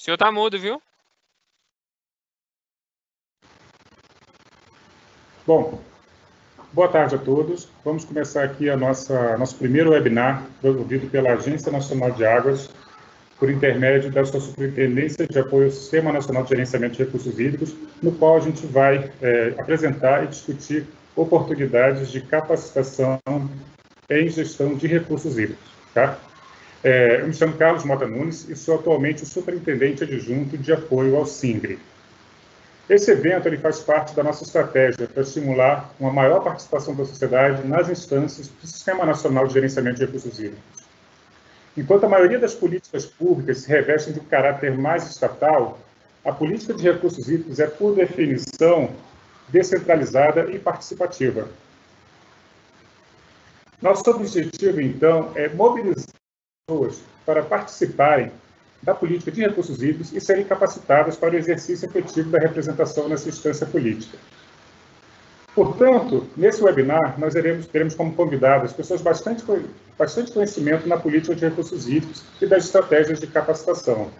senhor tá mudo, viu? Bom, boa tarde a todos. Vamos começar aqui nosso primeiro webinar, promovido pela Agência Nacional de Águas, por intermédio da sua Superintendência de Apoio ao Sistema Nacional de Gerenciamento de Recursos Hídricos, no qual a gente vai apresentar e discutir oportunidades de capacitação em gestão de recursos hídricos. Tá? Eu me chamo Carlos Mota Nunes e sou atualmente o Superintendente Adjunto de Apoio ao SINGRE. Esse evento ele faz parte da nossa estratégia para estimular uma maior participação da sociedade nas instâncias do Sistema Nacional de Gerenciamento de Recursos Hídricos. Enquanto a maioria das políticas públicas se revestem de um caráter mais estatal, a política de recursos hídricos é, por definição, descentralizada e participativa. Nosso objetivo, então, é mobilizar pessoas para participarem da política de recursos hídricos e serem capacitadas para o exercício efetivo da representação nessa instância política. Portanto, nesse webinar, nós teremos como convidadas pessoas bastante conhecimento na política de recursos hídricos e das estratégias de capacitação,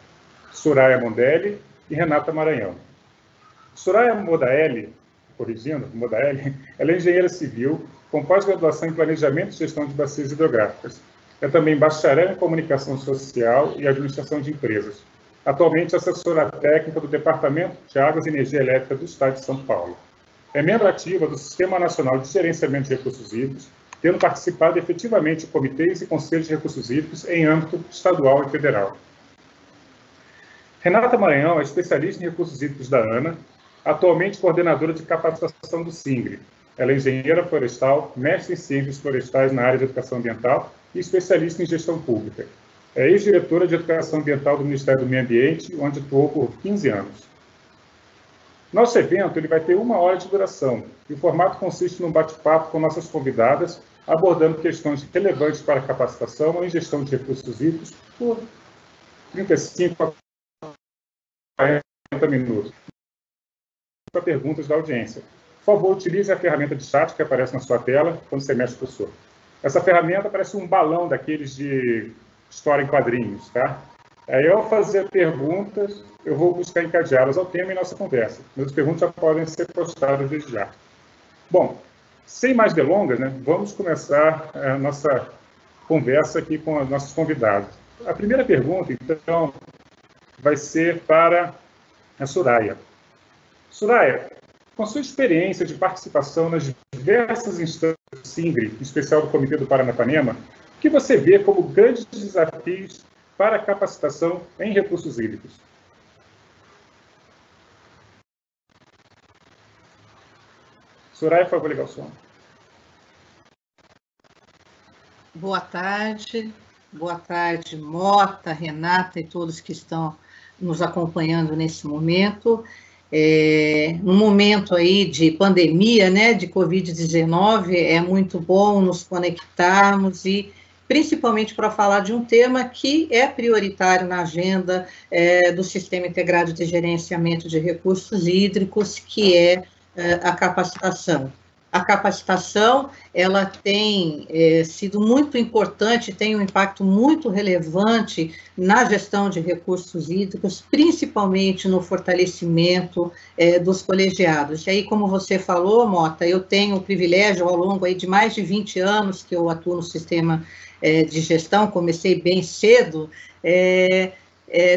Soraya Mondelli e Renata Maranhão. Soraya Modaelli, ela é engenheira civil, com pós-graduação em Planejamento e Gestão de Bacias Hidrográficas. É também bacharel em Comunicação Social e Administração de Empresas. Atualmente, assessora técnica do Departamento de Águas e Energia Elétrica do Estado de São Paulo. É membro ativa do Sistema Nacional de Gerenciamento de Recursos Hídricos, tendo participado efetivamente de comitês e conselhos de recursos hídricos em âmbito estadual e federal. Renata Maranhão é especialista em recursos hídricos da ANA, atualmente coordenadora de capacitação do SINGRE. Ela é engenheira florestal, mestre em ciências florestais na área de educação ambiental e especialista em gestão pública. É ex-diretora de educação ambiental do Ministério do Meio Ambiente, onde atuou por 15 anos. Nosso evento ele vai ter 1 hora de duração, e o formato consiste num bate-papo com nossas convidadas, abordando questões relevantes para a capacitação em gestão de recursos hídricos por 35 a 40 minutos. Para perguntas da audiência. Por favor, utilize a ferramenta de chat que aparece na sua tela quando você mexe o cursor. Essa ferramenta parece um balão daqueles de história em quadrinhos, tá? Aí, ao fazer perguntas, eu vou buscar encadeá-las ao tema e nossa conversa. Mas as perguntas já podem ser postadas desde já. Bom, sem mais delongas, né, vamos começar a nossa conversa aqui com os nossos convidados. A primeira pergunta, então, vai ser para a Soraya. Soraya, com a sua experiência de participação nas diversas instâncias do SINGRE, em especial do Comitê do Paranapanema, o que você vê como grandes desafios para a capacitação em recursos hídricos? Soraya, por favor, ligar o som. Boa tarde, Mota, Renata e todos que estão nos acompanhando nesse momento. No momento aí de pandemia, né, de Covid-19, é muito bom nos conectarmos e principalmente para falar de um tema que é prioritário na agenda do Sistema Integrado de Gerenciamento de Recursos Hídricos, que é a capacitação. A capacitação, ela tem sido muito importante, tem um impacto muito relevante na gestão de recursos hídricos, principalmente no fortalecimento dos colegiados. E aí, como você falou, Mota, eu tenho o privilégio, ao longo aí de mais de 20 anos que eu atuo no sistema de gestão, comecei bem cedo,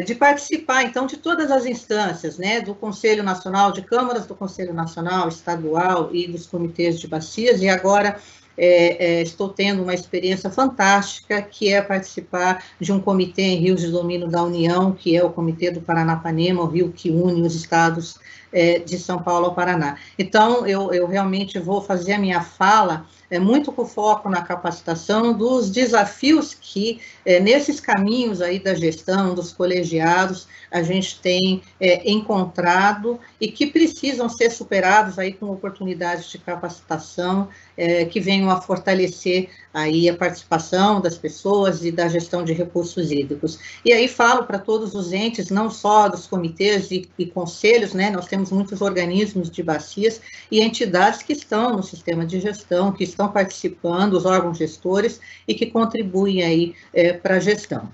de participar, então, de todas as instâncias, né, do Conselho Nacional, de câmaras do Conselho Nacional, estadual e dos comitês de bacias, e agora estou tendo uma experiência fantástica, que é participar de um comitê em rios de domínio da União, que é o Comitê do Paranapanema, o rio que une os estados de São Paulo ao Paraná. Então, eu realmente vou fazer a minha fala muito com foco na capacitação dos desafios que, nesses caminhos aí da gestão, dos colegiados, a gente tem encontrado e que precisam ser superados aí com oportunidades de capacitação que venham a fortalecer aí a participação das pessoas e da gestão de recursos hídricos. E aí falo para todos os entes, não só dos comitês e conselhos, né, nós temos muitos organismos de bacias e entidades que estão no sistema de gestão, que estão participando, os órgãos gestores, e que contribuem aí para a gestão.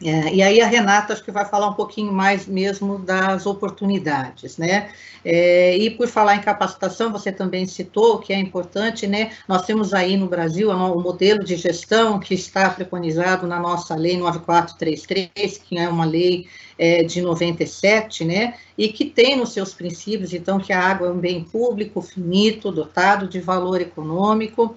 E aí a Renata acho que vai falar um pouquinho mais mesmo das oportunidades, né? E por falar em capacitação, você também citou que é importante, né? Nós temos aí no Brasil o modelo de gestão que está preconizado na nossa lei 9433, que é uma lei de 97, né? E que tem nos seus princípios, então, que a água é um bem público, finito, dotado de valor econômico,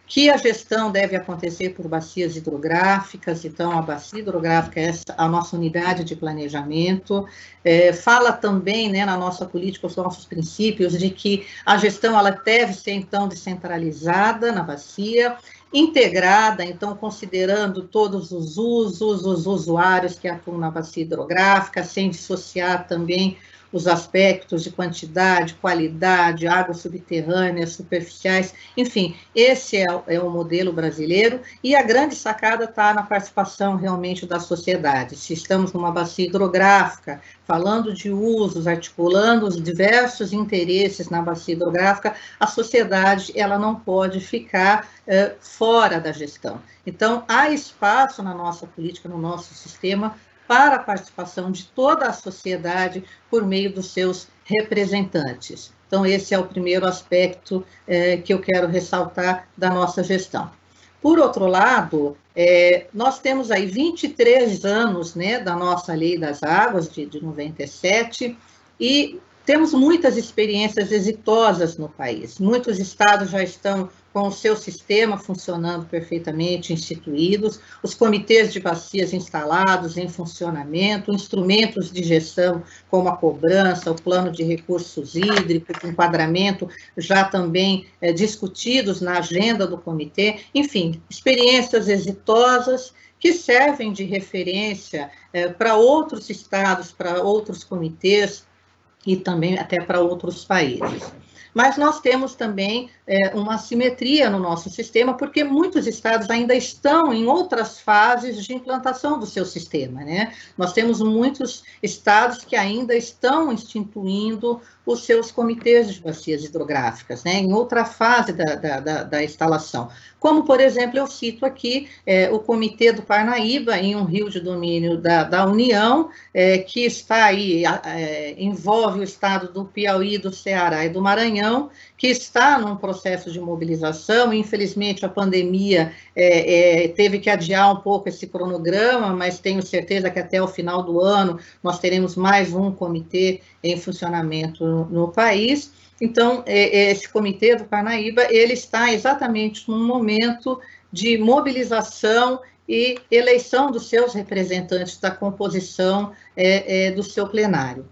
que a gestão deve acontecer por bacias hidrográficas, então a bacia hidrográfica é a nossa unidade de planejamento, fala também, né, na nossa política, os nossos princípios, de que a gestão ela deve ser, então, descentralizada na bacia, integrada, então, considerando todos os usos, os usuários que atuam na bacia hidrográfica, sem dissociar também os aspectos de quantidade, qualidade, águas subterrâneas, superficiais, enfim, esse é o modelo brasileiro, e a grande sacada está na participação realmente da sociedade. Se estamos numa bacia hidrográfica, falando de usos, articulando os diversos interesses na bacia hidrográfica, a sociedade ela não pode ficar fora da gestão. Então, há espaço na nossa política, no nosso sistema, para a participação de toda a sociedade por meio dos seus representantes. Então, esse é o primeiro aspecto que eu quero ressaltar da nossa gestão. Por outro lado, nós temos aí 23 anos, né, da nossa Lei das Águas, de 97, e temos muitas experiências exitosas no país. Muitos estados já estão com o seu sistema funcionando perfeitamente, instituídos, os comitês de bacias instalados em funcionamento, instrumentos de gestão como a cobrança, o plano de recursos hídricos, o enquadramento já também discutidos na agenda do comitê, enfim, experiências exitosas que servem de referência para outros estados, para outros comitês e também até para outros países. Mas nós temos também uma assimetria no nosso sistema, porque muitos estados ainda estão em outras fases de implantação do seu sistema, né? Nós temos muitos estados que ainda estão instituindo os seus comitês de bacias hidrográficas, né? Em outra fase da instalação. Como, por exemplo, eu cito aqui o Comitê do Parnaíba, em um rio de domínio da União, que está aí, envolve o estado do Piauí, do Ceará e do Maranhão, que está num processo de mobilização. Infelizmente, a pandemia teve que adiar um pouco esse cronograma, mas tenho certeza que até o final do ano nós teremos mais um comitê em funcionamento no país. Então, esse Comitê do Parnaíba, ele está exatamente num momento de mobilização e eleição dos seus representantes da composição do seu plenário.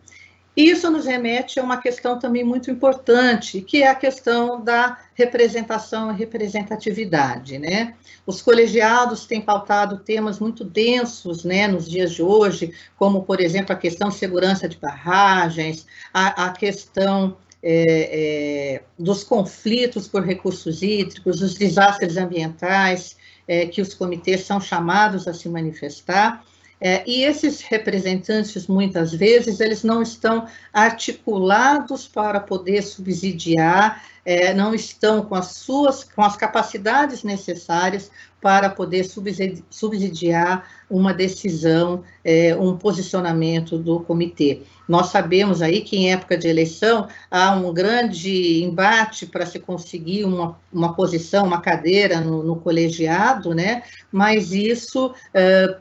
Isso nos remete a uma questão também muito importante, que é a questão da representação e representatividade, né? Os colegiados têm pautado temas muito densos, né, nos dias de hoje, como, por exemplo, a questão de segurança de barragens, a questão dos conflitos por recursos hídricos, os desastres ambientais, que os comitês são chamados a se manifestar. E esses representantes, muitas vezes, eles não estão articulados para poder subsidiar, não estão com as capacidades necessárias para poder subsidiar uma decisão, um posicionamento do comitê. Nós sabemos aí que em época de eleição há um grande embate para se conseguir uma posição, uma cadeira no colegiado, né? Mas isso,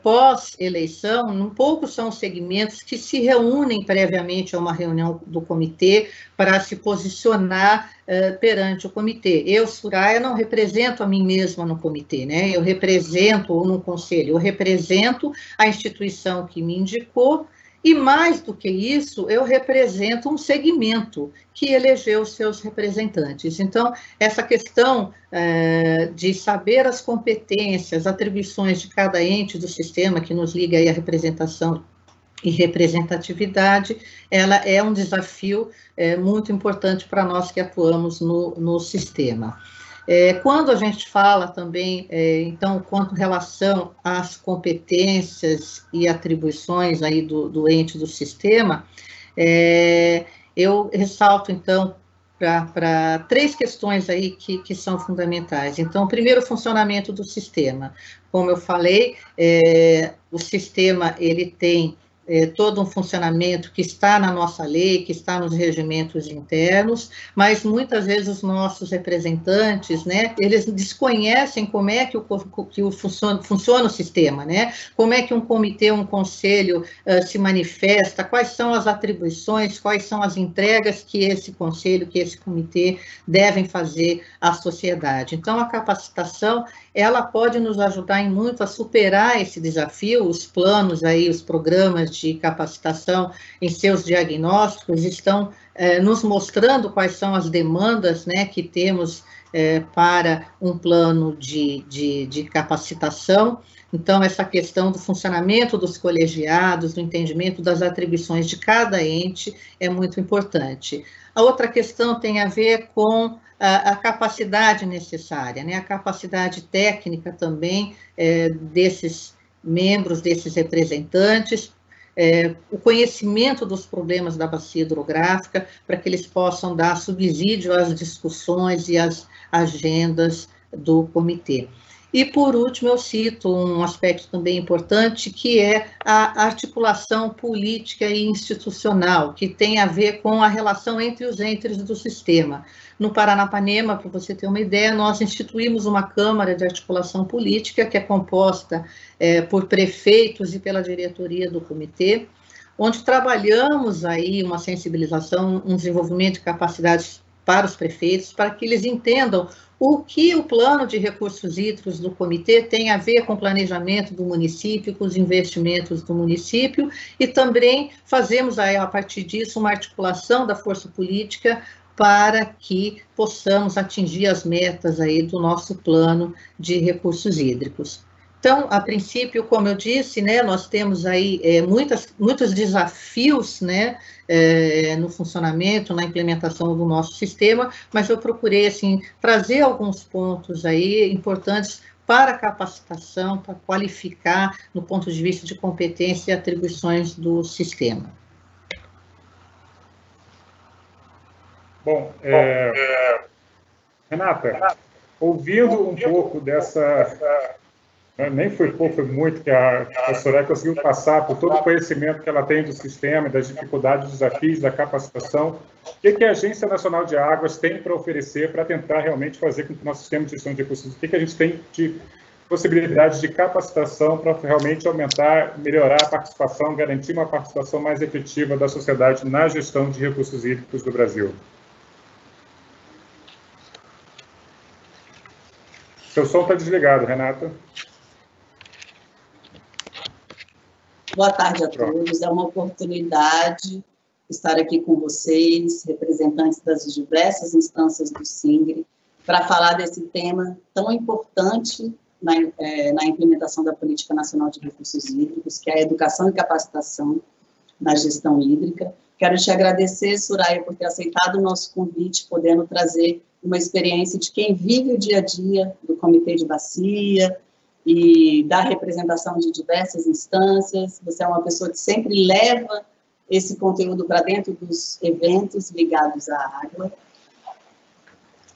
pós-eleição, um pouco são os segmentos que se reúnem previamente a uma reunião do comitê para se posicionar perante o comitê. Eu, Soraya, não represento a mim mesma no comitê, né? Eu represento, ou no conselho, eu represento a instituição que me indicou, e mais do que isso, eu represento um segmento que elegeu seus representantes. Então, essa questão de saber as competências, atribuições de cada ente do sistema que nos liga aí à representação e representatividade, ela é um desafio muito importante para nós que atuamos no sistema. Quando a gente fala também, então, quanto relação às competências e atribuições aí do ente do sistema, eu ressalto, então, para três questões aí que são fundamentais. Então, primeiro, o funcionamento do sistema. Como eu falei, o sistema ele tem todo um funcionamento que está na nossa lei, que está nos regimentos internos, mas muitas vezes os nossos representantes, né, eles desconhecem como é que funciona o sistema, né, como é que um comitê, um conselho se manifesta, quais são as atribuições, quais são as entregas que esse conselho, que esse comitê devem fazer à sociedade. Então, a capacitação, ela pode nos ajudar em muito a superar esse desafio, os planos aí, os programas de capacitação em seus diagnósticos estão nos mostrando quais são as demandas, né, que temos para um plano de capacitação. Então, essa questão do funcionamento dos colegiados, do entendimento das atribuições de cada ente é muito importante. A outra questão tem a ver com a capacidade necessária, né, a capacidade técnica também desses membros, desses representantes, o conhecimento dos problemas da bacia hidrográfica, para que eles possam dar subsídio às discussões e às agendas do comitê. E, por último, eu cito um aspecto também importante, que é a articulação política e institucional, que tem a ver com a relação entre os entes do sistema. No Paranapanema, para você ter uma ideia, nós instituímos uma Câmara de Articulação Política, que é composta por prefeitos e pela diretoria do comitê, onde trabalhamos aí uma sensibilização, um desenvolvimento de capacidades para os prefeitos, para que eles entendam o que o plano de recursos hídricos do comitê tem a ver com o planejamento do município, com os investimentos do município, e também fazemos aí, a partir disso, uma articulação da força política para que possamos atingir as metas aí do nosso plano de recursos hídricos. Então, a princípio, como eu disse, né, nós temos aí muitos desafios, né, no funcionamento, na implementação do nosso sistema, mas eu procurei, assim, trazer alguns pontos aí importantes para a capacitação, para qualificar no ponto de vista de competência e atribuições do sistema. Bom, Renata, ouvindo um pouco dessa... Nem foi pouco, foi muito que a Soraya conseguiu passar por todo o conhecimento que ela tem do sistema, das dificuldades, dos desafios, da capacitação. O que a Agência Nacional de Águas tem para oferecer para tentar realmente fazer com que o nosso sistema de gestão de recursos... O que a gente tem de possibilidades de capacitação para realmente aumentar, melhorar a participação, garantir uma participação mais efetiva da sociedade na gestão de recursos hídricos do Brasil? Seu som está desligado, Renata. Boa tarde a todos. É uma oportunidade estar aqui com vocês, representantes das diversas instâncias do SINGRE, para falar desse tema tão importante na implementação da Política Nacional de Recursos Hídricos, que é a educação e capacitação na gestão hídrica. Quero te agradecer, Soraya, por ter aceitado o nosso convite, podendo trazer uma experiência de quem vive o dia a dia do Comitê de Bacia e da representação de diversas instâncias. Você é uma pessoa que sempre leva esse conteúdo para dentro dos eventos ligados à água.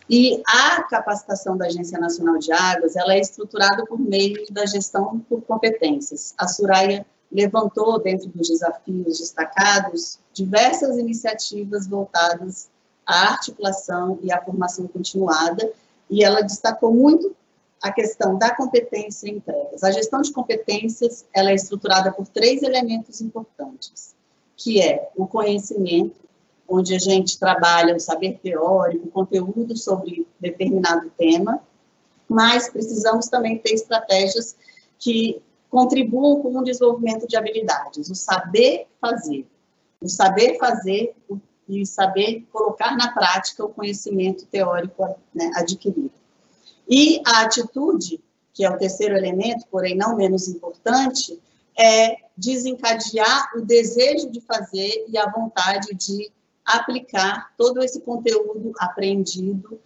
E a capacitação da Agência Nacional de Águas, ela é estruturada por meio da gestão por competências. A Soraya levantou, dentro dos desafios destacados, diversas iniciativas voltadas à articulação e à formação continuada, e ela destacou muito a questão da competência e entregas. A gestão de competências, ela é estruturada por 3 elementos importantes, que é o conhecimento, onde a gente trabalha o saber teórico, o conteúdo sobre determinado tema, mas precisamos também ter estratégias que contribuam com o desenvolvimento de habilidades, o saber fazer e saber colocar na prática o conhecimento teórico, né, adquirido. E a atitude, que é o terceiro elemento, porém não menos importante, é desencadear o desejo de fazer e a vontade de aplicar todo esse conteúdo aprendido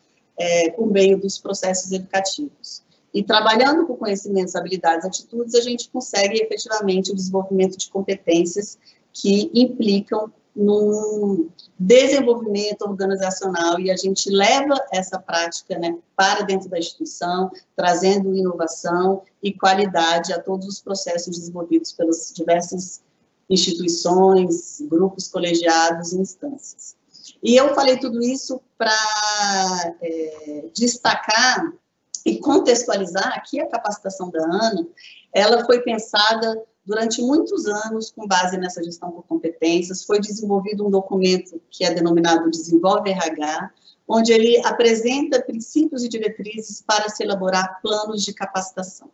por meio dos processos educativos. E trabalhando com conhecimentos, habilidades, atitudes, a gente consegue efetivamente o desenvolvimento de competências que implicam num desenvolvimento organizacional, e a gente leva essa prática, né, para dentro da instituição, trazendo inovação e qualidade a todos os processos desenvolvidos pelas diversas instituições, grupos colegiados e instâncias. E eu falei tudo isso para destacar e contextualizar que a capacitação da ANA, ela foi pensada durante muitos anos com base nessa gestão por competências. Foi desenvolvido um documento que é denominado Desenvolve RH, onde ele apresenta princípios e diretrizes para se elaborar planos de capacitação.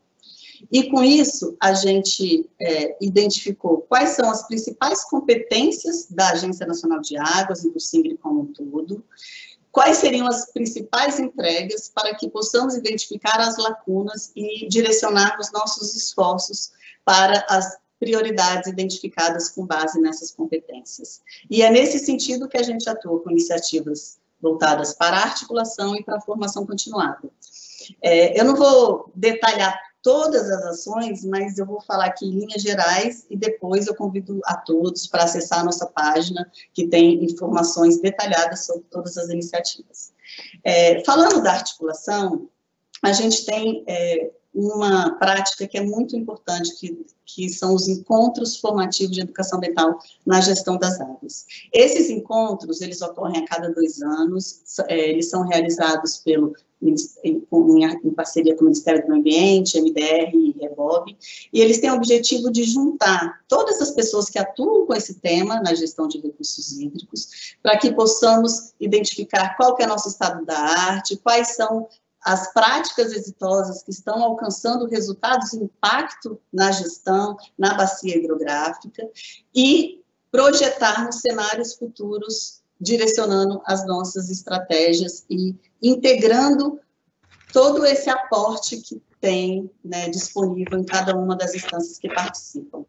E com isso, a gente identificou quais são as principais competências da Agência Nacional de Águas e do SINGRE como um todo, quais seriam as principais entregas para que possamos identificar as lacunas e direcionar os nossos esforços para as prioridades identificadas com base nessas competências. E é nesse sentido que a gente atua com iniciativas voltadas para a articulação e para a formação continuada. Eu não vou detalhar todas as ações, mas eu vou falar aqui em linhas gerais e depois eu convido a todos para acessar a nossa página, que tem informações detalhadas sobre todas as iniciativas. Falando da articulação, a gente tem uma prática que é muito importante, que são os encontros formativos de educação ambiental na gestão das águas. Esses encontros, eles ocorrem a cada 2 anos, eles são realizados em parceria com o Ministério do Meio Ambiente, MDR e REBOB, e eles têm o objetivo de juntar todas as pessoas que atuam com esse tema na gestão de recursos hídricos, para que possamos identificar qual que é o nosso estado da arte, quais são as práticas exitosas que estão alcançando resultados e impacto na gestão, na bacia hidrográfica, e projetarmos cenários futuros, direcionando as nossas estratégias e integrando todo esse aporte que tem, né, disponível em cada uma das instâncias que participam.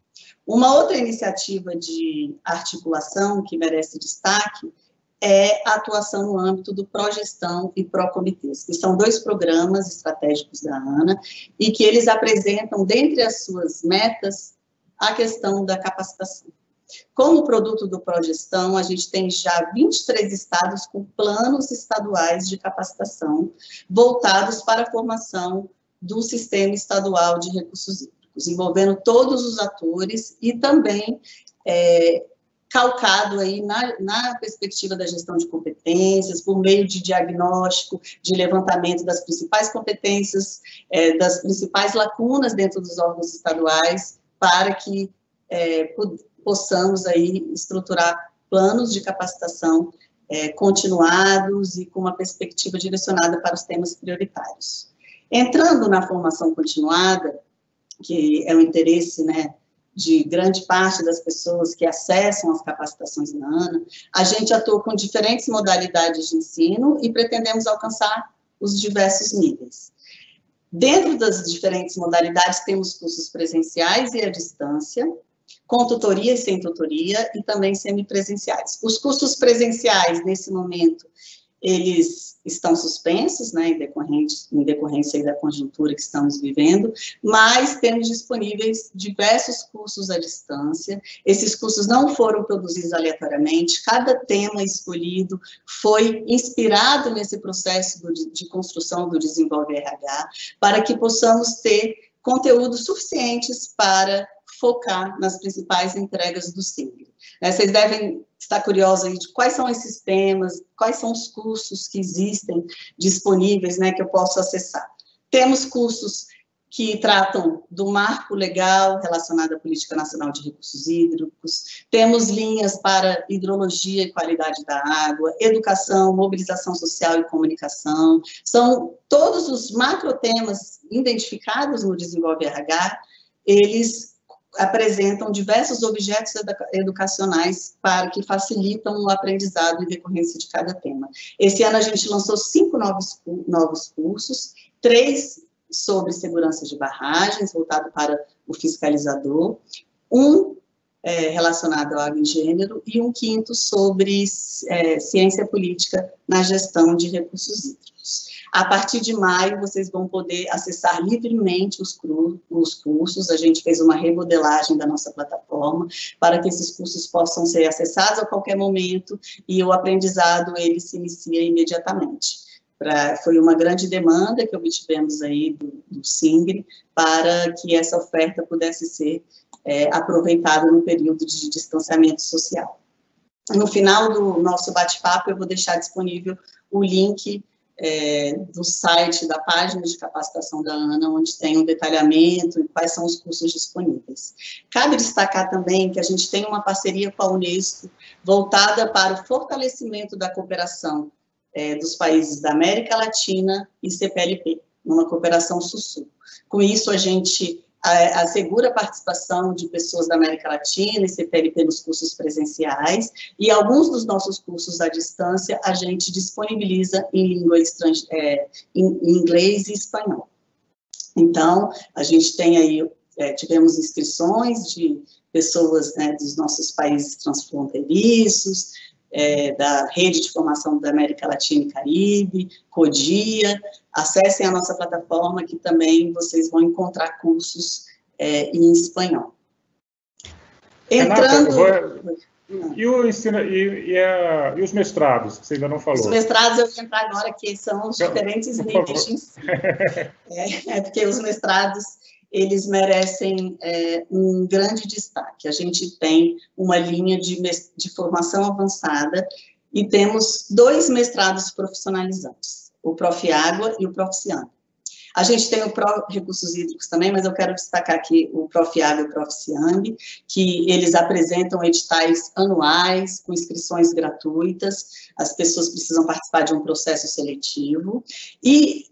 Uma outra iniciativa de articulação que merece destaque é a atuação no âmbito do Progestão e Procomitês, que são 2 programas estratégicos da ANA, e que eles apresentam, dentre as suas metas, a questão da capacitação. Como produto do Progestão, a gente tem já 23 estados com planos estaduais de capacitação voltados para a formação do sistema estadual de recursos hídricos, envolvendo todos os atores e também calcado aí na perspectiva da gestão de competências, por meio de diagnóstico, de levantamento das principais competências, das principais lacunas dentro dos órgãos estaduais, para que possamos aí estruturar planos de capacitação continuados e com uma perspectiva direcionada para os temas prioritários. Entrando na formação continuada, que é o interesse, né, de grande parte das pessoas que acessam as capacitações na ANA, a gente atua com diferentes modalidades de ensino e pretendemos alcançar os diversos níveis. Dentro das diferentes modalidades, temos cursos presenciais e à distância, com tutoria e sem tutoria, e também semipresenciais. Os cursos presenciais, nesse momento, eles estão suspensos, né, em decorrência da conjuntura que estamos vivendo, mas temos disponíveis diversos cursos à distância. Esses cursos não foram produzidos aleatoriamente, cada tema escolhido foi inspirado nesse processo de construção do Desenvolve RH, para que possamos ter conteúdos suficientes para focar nas principais entregas do SINGRE. Vocês devem estar curiosos aí de quais são esses temas, quais são os cursos que existem disponíveis, né, que eu posso acessar. Temos cursos que tratam do marco legal relacionado à Política Nacional de Recursos Hídricos, temos linhas para hidrologia e qualidade da água, educação, mobilização social e comunicação, são todos os macrotemas identificados no Desenvolve RH, eles apresentam diversos objetos educacionais que facilitam o aprendizado em decorrência de cada tema. Esse ano a gente lançou 5 novos cursos, 3 sobre segurança de barragens, voltado para o fiscalizador, 1 relacionado ao água e gênero, e um 5º sobre ciência política na gestão de recursos hídricos. hídricos. A partir de maio, vocês vão poder acessar livremente os cursos. A gente fez uma remodelagem da nossa plataforma para que esses cursos possam ser acessados a qualquer momento e o aprendizado, ele se inicia imediatamente. Foi uma grande demanda que obtivemos aí do SINGRE para que essa oferta pudesse ser aproveitada no período de distanciamento social. No final do nosso bate-papo, eu vou deixar disponível o link do site, da página de capacitação da ANA, onde tem um detalhamento e quais são os cursos disponíveis. Cabe destacar também que a gente tem uma parceria com a Unesco voltada para o fortalecimento da cooperação dos países da América Latina e CPLP, uma cooperação Sul-Sul. Com isso, a gente assegura a participação de pessoas da América Latina e CPLP nos cursos presenciais, e alguns dos nossos cursos à distância a gente disponibiliza em língua estrangeira, em inglês e espanhol. Então, a gente tem aí, tivemos inscrições de pessoas dos nossos países transfronteiriços, da Rede de Formação da América Latina e Caribe, CODIA. Acessem a nossa plataforma, que também vocês vão encontrar cursos em espanhol. Entrando... Renata, e o ensino, e os mestrados, que você ainda não falou? Os mestrados, eu vou entrar agora, que são os diferentes níveis de ensino. Porque os mestrados, eles merecem um grande destaque. A gente tem uma linha de formação avançada e temos 2 mestrados profissionalizantes, o Profiágua e o Proficiamb. A gente tem o Recursos Hídricos também, mas eu quero destacar aqui o Profiágua e o Proficiamb, que eles apresentam editais anuais, com inscrições gratuitas, as pessoas precisam participar de um processo seletivo, e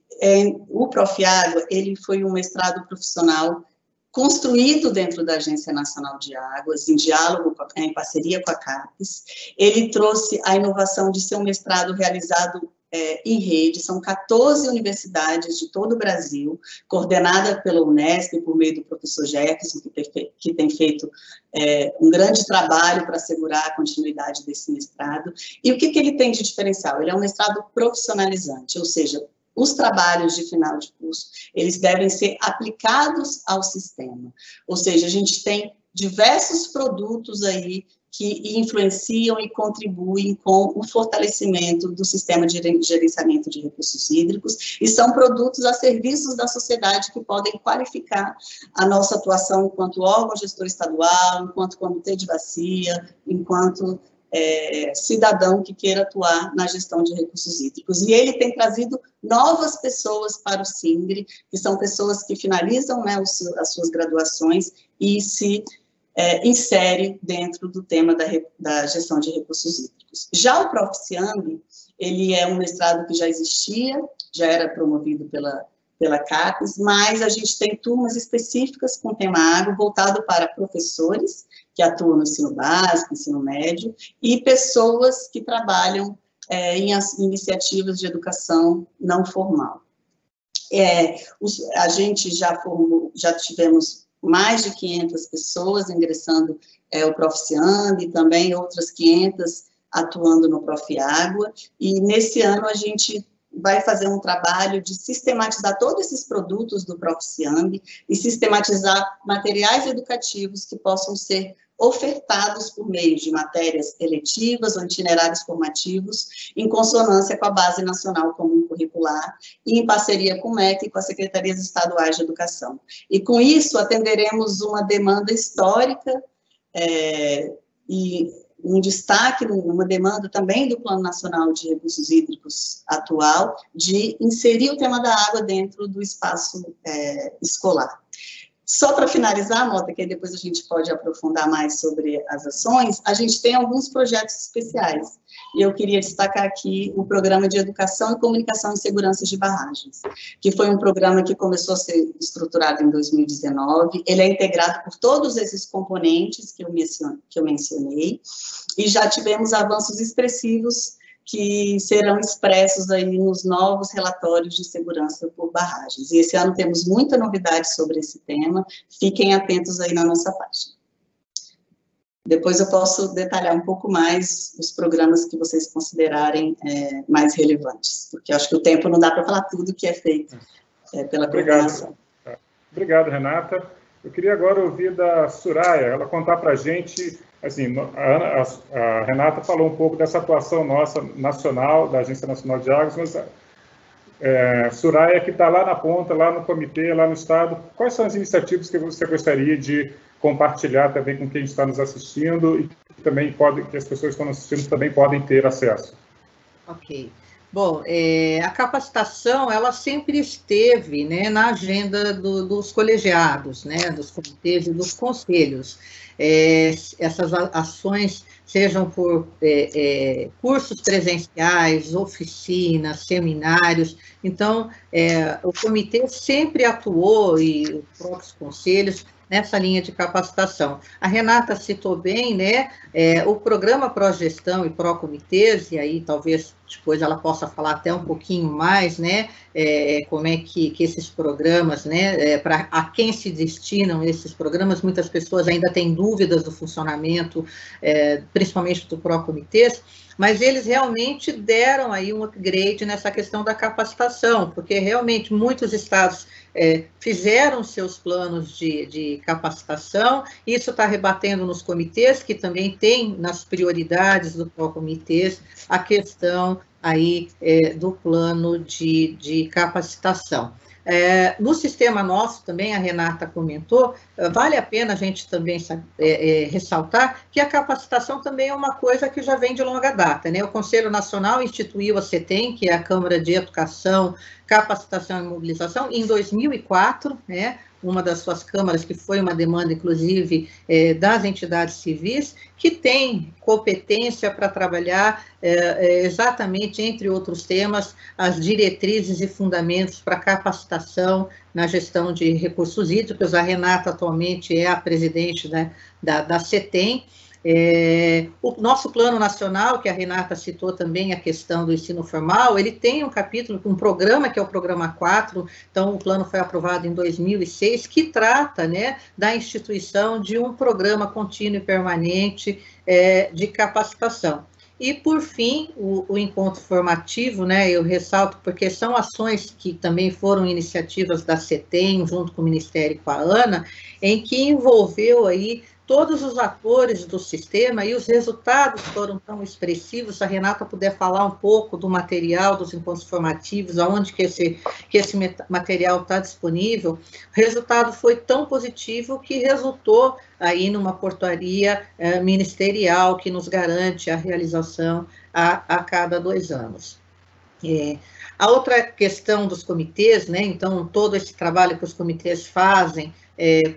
o Profiágua, ele foi um mestrado profissional construído dentro da Agência Nacional de Águas, em diálogo, em parceria com a CAPES. Ele trouxe a inovação de ser um mestrado realizado em rede, são 14 universidades de todo o Brasil, coordenada pela Unesp, por meio do professor Jefferson, que tem feito um grande trabalho para assegurar a continuidade desse mestrado. E o que ele tem de diferencial? Ele é um mestrado profissionalizante, ou seja, os trabalhos de final de curso, eles devem ser aplicados ao sistema. Ou seja, a gente tem diversos produtos aí que influenciam e contribuem com o fortalecimento do sistema de gerenciamento de recursos hídricos, e são produtos a serviço da sociedade que podem qualificar a nossa atuação enquanto órgão gestor estadual, enquanto comitê de bacia, enquanto cidadão que queira atuar na gestão de recursos hídricos. E ele tem trazido novas pessoas para o SINGRE, que são pessoas que finalizam as suas graduações e se insere dentro do tema da gestão de recursos hídricos. Já o Proficiamb, ele é um mestrado que já existia, já era promovido pela CAPES, mas a gente tem turmas específicas com tema água, voltado para professores, que atuam no ensino básico, ensino médio, e pessoas que trabalham em iniciativas de educação não formal. A gente já tivemos mais de 500 pessoas ingressando o Proficiamb, e também outras 500 atuando no Profiágua, e nesse ano a gente vai fazer um trabalho de sistematizar todos esses produtos do Proficiamb e sistematizar materiais educativos que possam ser ofertados por meio de matérias eletivas ou itinerários formativos, em consonância com a Base Nacional Comum Curricular e em parceria com o MEC e com as Secretarias Estaduais de Educação. E com isso atenderemos uma demanda histórica e um destaque, uma demanda também do Plano Nacional de Recursos Hídricos atual, de inserir o tema da água dentro do espaço escolar. Só para finalizar, Mota, que aí depois a gente pode aprofundar mais sobre as ações, a gente tem alguns projetos especiais, e eu queria destacar aqui o Programa de Educação e Comunicação em Segurança de Barragens, que foi um programa que começou a ser estruturado em 2019, ele é integrado por todos esses componentes que eu mencionei, e já tivemos avanços expressivos que serão expressos aí nos novos relatórios de segurança por barragens. E esse ano temos muita novidade sobre esse tema, fiquem atentos aí na nossa página. Depois eu posso detalhar um pouco mais os programas que vocês considerarem mais relevantes, porque eu acho que o tempo não dá para falar tudo que é feito pela coordenação. Obrigado, Renata. Eu queria agora ouvir da Soraya, ela contar para a gente, assim, a Renata falou um pouco dessa atuação nossa, nacional, da Agência Nacional de Águas, mas Soraya, que está lá na ponta, lá no comitê, lá no Estado, quais são as iniciativas que você gostaria de compartilhar também com quem está nos assistindo e que também que as pessoas que estão nos assistindo também podem ter acesso? Ok. Bom, a capacitação, ela sempre esteve, né, na agenda dos colegiados, né, dos comitês e dos conselhos. Essas ações, sejam por cursos presenciais, oficinas, seminários. Então, o comitê sempre atuou, e os próprios conselhos, nessa linha de capacitação. A Renata citou bem, né, o programa Pró-Gestão e Pró-Comitês, e aí talvez depois ela possa falar até um pouquinho mais, né, como é que esses programas, né, a quem se destinam esses programas. Muitas pessoas ainda têm dúvidas do funcionamento, principalmente do Pró-Comitês, mas eles realmente deram aí um upgrade nessa questão da capacitação, porque realmente muitos estados fizeram seus planos de capacitação. Isso está rebatendo nos comitês, que também tem nas prioridades do Pró-Comitês a questão aí do plano de capacitação. No sistema nosso também, a Renata comentou, vale a pena a gente também ressaltar que a capacitação também é uma coisa que já vem de longa data, né? O Conselho Nacional instituiu a CETEM, que é a Câmara de Educação, Capacitação e Mobilização, em 2004, né? Uma das suas câmaras, que foi uma demanda, inclusive, das entidades civis, que tem competência para trabalhar exatamente, entre outros temas, as diretrizes e fundamentos para capacitação na gestão de recursos hídricos. A Renata, atualmente, é a presidente, né, da CETEM. O nosso plano nacional, que a Renata citou também, a questão do ensino formal, ele tem um capítulo, um programa, que é o programa 4, então o plano foi aprovado em 2006, que trata, né, da instituição de um programa contínuo e permanente de capacitação. E, por fim, o encontro formativo, né, eu ressalto porque são ações que também foram iniciativas da CETEM, junto com o Ministério e com a ANA, em que envolveu aí todos os atores do sistema, e os resultados foram tão expressivos. Se a Renata puder falar um pouco do material dos encontros formativos, aonde que esse material está disponível, o resultado foi tão positivo que resultou aí numa portaria ministerial que nos garante a realização a cada 2 anos. A outra questão dos comitês, né, então, todo esse trabalho que os comitês fazem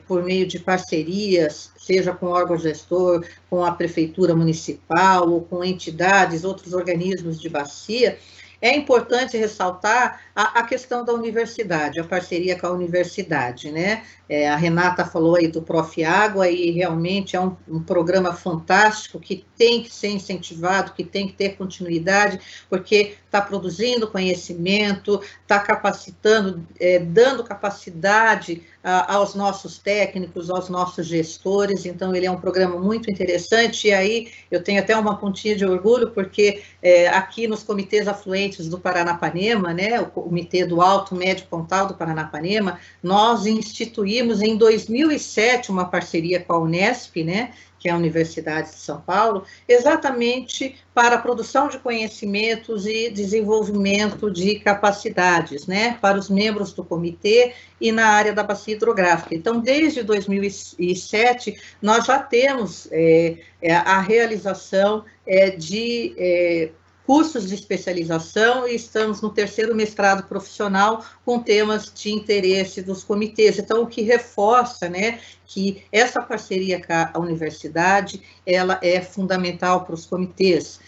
por meio de parcerias, seja com o órgão gestor, com a prefeitura municipal, ou com entidades, outros organismos de bacia, é importante ressaltar a questão da universidade, a parceria com a universidade, né? A Renata falou aí do Prof. Água, e realmente é um programa fantástico que tem que ser incentivado, que tem que ter continuidade, porque está produzindo conhecimento, está capacitando, dando capacidade aos nossos técnicos, aos nossos gestores. Então, ele é um programa muito interessante, e aí eu tenho até uma pontinha de orgulho, porque aqui nos comitês afluentes do Paranapanema, né, o Comitê do Alto Médio Pontal do Paranapanema, nós instituímos em 2007 uma parceria com a Unesp, né, que é a Universidade de São Paulo, exatamente para a produção de conhecimentos e desenvolvimento de capacidades, né, para os membros do comitê e na área da bacia hidrográfica. Então, desde 2007, nós já temos a realização de cursos de especialização, e estamos no 3º mestrado profissional com temas de interesse dos comitês. Então, o que reforça, né, que essa parceria com a universidade, ela é fundamental para os comitês.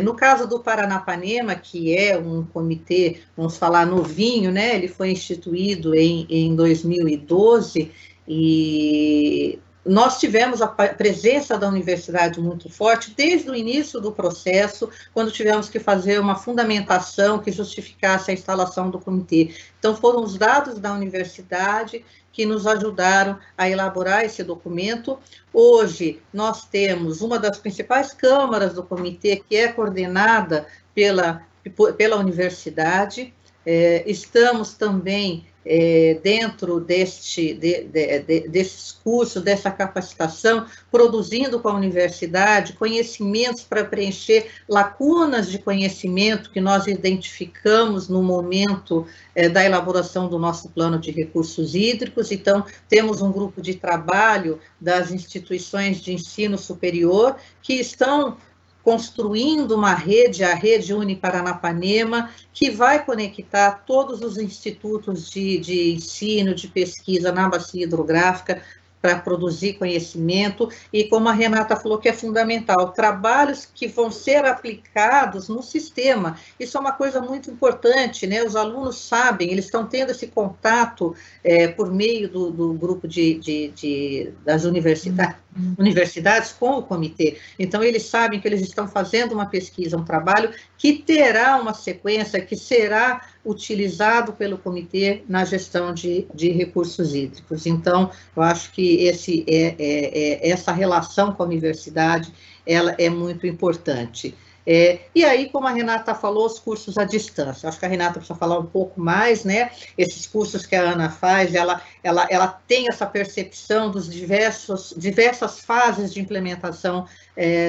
No caso do Paranapanema, que é um comitê, vamos falar, novinho, né, ele foi instituído em 2012, e nós tivemos a presença da universidade muito forte desde o início do processo, quando tivemos que fazer uma fundamentação que justificasse a instalação do comitê. Então, foram os dados da universidade que nos ajudaram a elaborar esse documento. Hoje, nós temos uma das principais câmaras do comitê, que é coordenada pela universidade. Estamos também dentro desses cursos, dessa capacitação, produzindo com a universidade conhecimentos para preencher lacunas de conhecimento que nós identificamos no momento da elaboração do nosso plano de recursos hídricos. Então, temos um grupo de trabalho das instituições de ensino superior que estão construindo uma rede, a Rede Uniparanapanema, que vai conectar todos os institutos de ensino, de pesquisa na bacia hidrográfica, para produzir conhecimento, e como a Renata falou que é fundamental, trabalhos que vão ser aplicados no sistema. Isso é uma coisa muito importante, né? Os alunos sabem, eles estão tendo esse contato por meio do grupo das universidades com o comitê. Então, eles sabem que eles estão fazendo uma pesquisa, um trabalho que terá uma sequência, que será utilizado pelo comitê na gestão de recursos hídricos. Então, eu acho que essa relação com a universidade, ela é muito importante. E aí, como a Renata falou, os cursos à distância. Acho que a Renata precisa falar um pouco mais, né? Esses cursos que a Ana faz, ela tem essa percepção dos diversas fases de implementação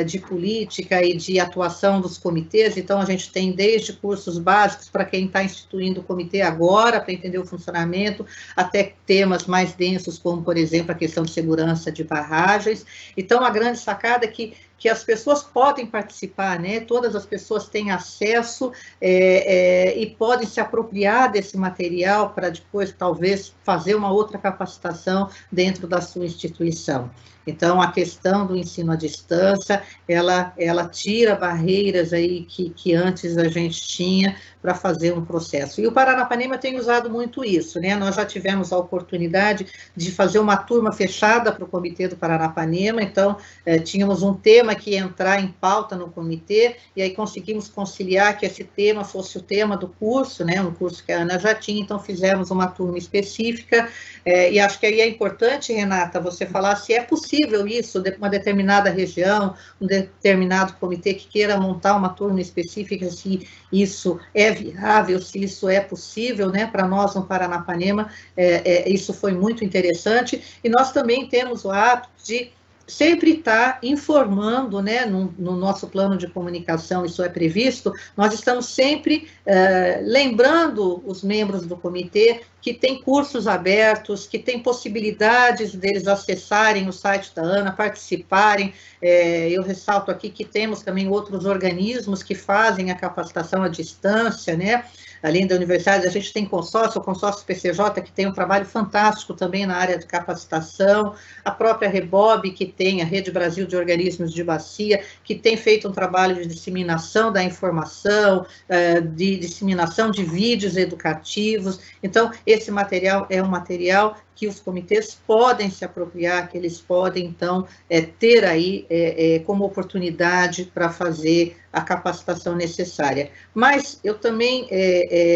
de política e de atuação dos comitês. Então, a gente tem desde cursos básicos para quem está instituindo o comitê agora, para entender o funcionamento, até temas mais densos, como, por exemplo, a questão de segurança de barragens. Então, a grande sacada é que as pessoas podem participar, né? Todas as pessoas têm acesso e podem se apropriar desse material para depois, talvez, fazer uma outra capacitação dentro da sua instituição. Então, a questão do ensino à distância, ela tira barreiras aí que antes a gente tinha para fazer um processo. E o Paranapanema tem usado muito isso, né? Nós já tivemos a oportunidade de fazer uma turma fechada para o comitê do Paranapanema, então, tínhamos um tema que ia entrar em pauta no comitê, e aí conseguimos conciliar que esse tema fosse o tema do curso, né? Um curso que a Ana já tinha, então fizemos uma turma específica, e acho que aí é importante, Renata, você falar se é possível isso, de uma determinada região, um determinado comitê que queira montar uma turma específica, se isso é viável, se isso é possível, né? Para nós no Paranapanema, isso foi muito interessante, e nós também temos o hábito de sempre estar informando, né, no nosso plano de comunicação, isso é previsto, nós estamos sempre lembrando os membros do comitê que tem cursos abertos, que tem possibilidades deles acessarem o site da ANA, participarem. Eu ressalto aqui que temos também outros organismos que fazem a capacitação à distância, né? Além da universidade, a gente tem o consórcio PCJ, que tem um trabalho fantástico também na área de capacitação, a própria REBOB, que tem a Rede Brasil de Organismos de Bacia, que tem feito um trabalho de disseminação da informação, de disseminação de vídeos educativos. Então, esse material é um material que os comitês podem se apropriar, que eles podem, então, ter aí como oportunidade para fazer a capacitação necessária. Mas eu também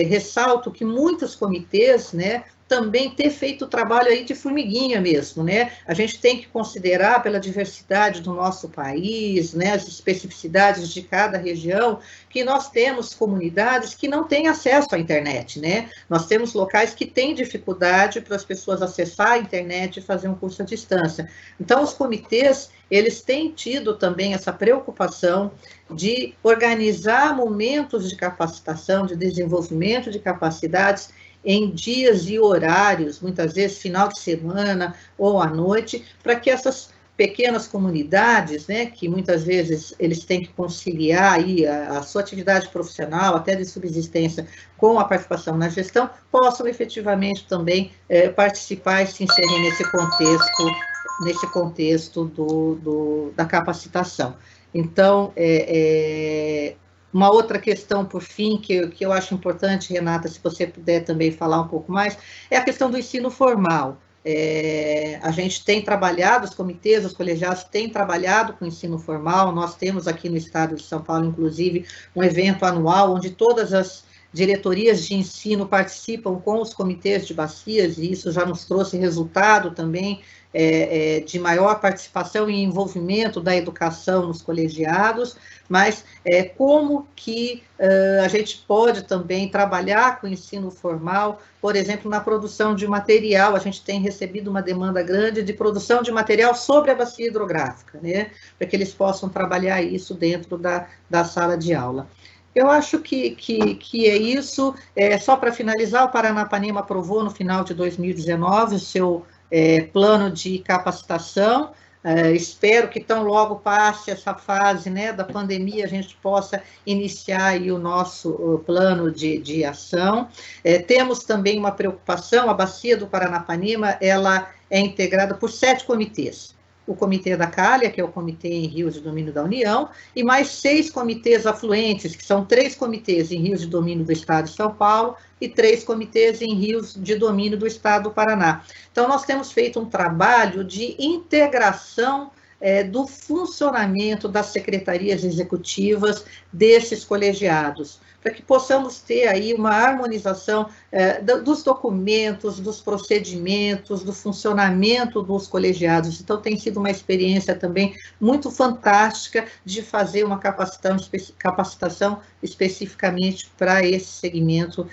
ressalto que muitos comitês, né, também ter feito o trabalho aí de formiguinha mesmo, né? A gente tem que considerar, pela diversidade do nosso país, né, as especificidades de cada região, que nós temos comunidades que não têm acesso à internet, né? Nós temos locais que têm dificuldade para as pessoas acessar a internet e fazer um curso à distância. Então, os comitês, eles têm tido também essa preocupação de organizar momentos de capacitação, de desenvolvimento de capacidades em dias e horários, muitas vezes final de semana ou à noite, para que essas pequenas comunidades, né, que muitas vezes eles têm que conciliar aí a sua atividade profissional, até de subsistência, com a participação na gestão, possam efetivamente também participar e se inserir nesse contexto da capacitação. Então, uma outra questão, por fim, que eu acho importante, Renata, se você puder também falar um pouco mais, é a questão do ensino formal. A gente tem trabalhado, os comitês, os colegiados têm trabalhado com o ensino formal. Nós temos aqui no estado de São Paulo, inclusive, um evento anual onde todas as diretorias de ensino participam com os comitês de bacias, e isso já nos trouxe resultado também de maior participação e envolvimento da educação nos colegiados, mas como que a gente pode também trabalhar com o ensino formal, por exemplo, na produção de material. A gente tem recebido uma demanda grande de produção de material sobre a bacia hidrográfica, né, para que eles possam trabalhar isso dentro da sala de aula. Eu acho que é isso. Só para finalizar, o Paranapanema aprovou no final de 2019 o seu plano de capacitação. Espero que tão logo passe essa fase, né, da pandemia, a gente possa iniciar aí o nosso plano de ação. Temos também uma preocupação: a bacia do Paranapanema, ela é integrada por 7 comitês. O Comitê da Calha, que é o Comitê em Rios de Domínio da União, e mais 6 comitês afluentes, que são 3 comitês em rios de domínio do Estado de São Paulo e 3 comitês em rios de domínio do Estado do Paraná. Então, nós temos feito um trabalho de integração do funcionamento das secretarias executivas desses colegiados, para que possamos ter aí uma harmonização dos documentos, dos procedimentos, do funcionamento dos colegiados. Então, tem sido uma experiência também muito fantástica de fazer uma capacitação especificamente para esse segmento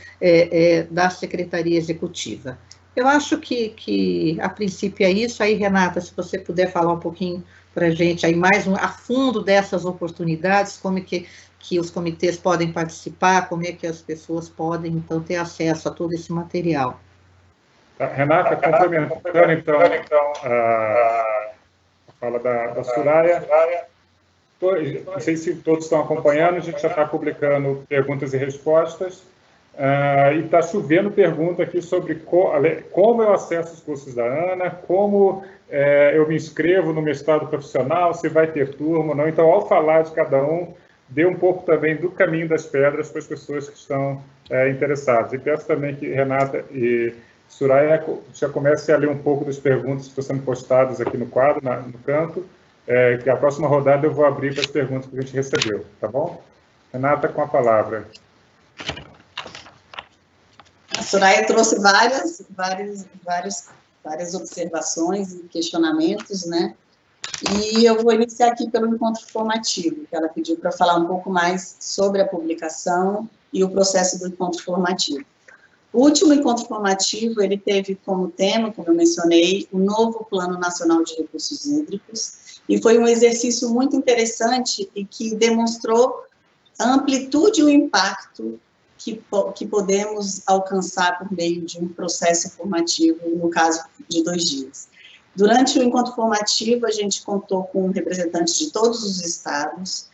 da Secretaria Executiva. Eu acho que a princípio é isso. Aí, Renata, se você puder falar um pouquinho para a gente aí mais a fundo dessas oportunidades, como é que os comitês podem participar, como é que as pessoas podem, então, ter acesso a todo esse material. Renata, complementando, então, a fala da Soraya, não sei se todos estão acompanhando, a gente já está publicando perguntas e respostas, e está chovendo pergunta aqui sobre como eu acesso os cursos da Ana, como eu me inscrevo no mestrado profissional, se vai ter turma ou não. Então, ao falar de cada um, dê um pouco também do caminho das pedras para as pessoas que estão interessadas. E peço também que Renata e Soraya já comecem a ler um pouco das perguntas que estão sendo postadas aqui no quadro, no canto, que a próxima rodada eu vou abrir para as perguntas que a gente recebeu, tá bom? Renata, com a palavra. A Soraya trouxe várias observações e questionamentos, né? E eu vou iniciar aqui pelo encontro formativo, que ela pediu para falar um pouco mais sobre a publicação e o processo do encontro formativo. O último encontro formativo, ele teve como tema, como eu mencionei, o novo Plano Nacional de Recursos Hídricos, e foi um exercício muito interessante e que demonstrou a amplitude e o impacto que podemos alcançar por meio de um processo formativo, no caso de 2 dias. Durante o encontro formativo, a gente contou com representantes de todos os estados,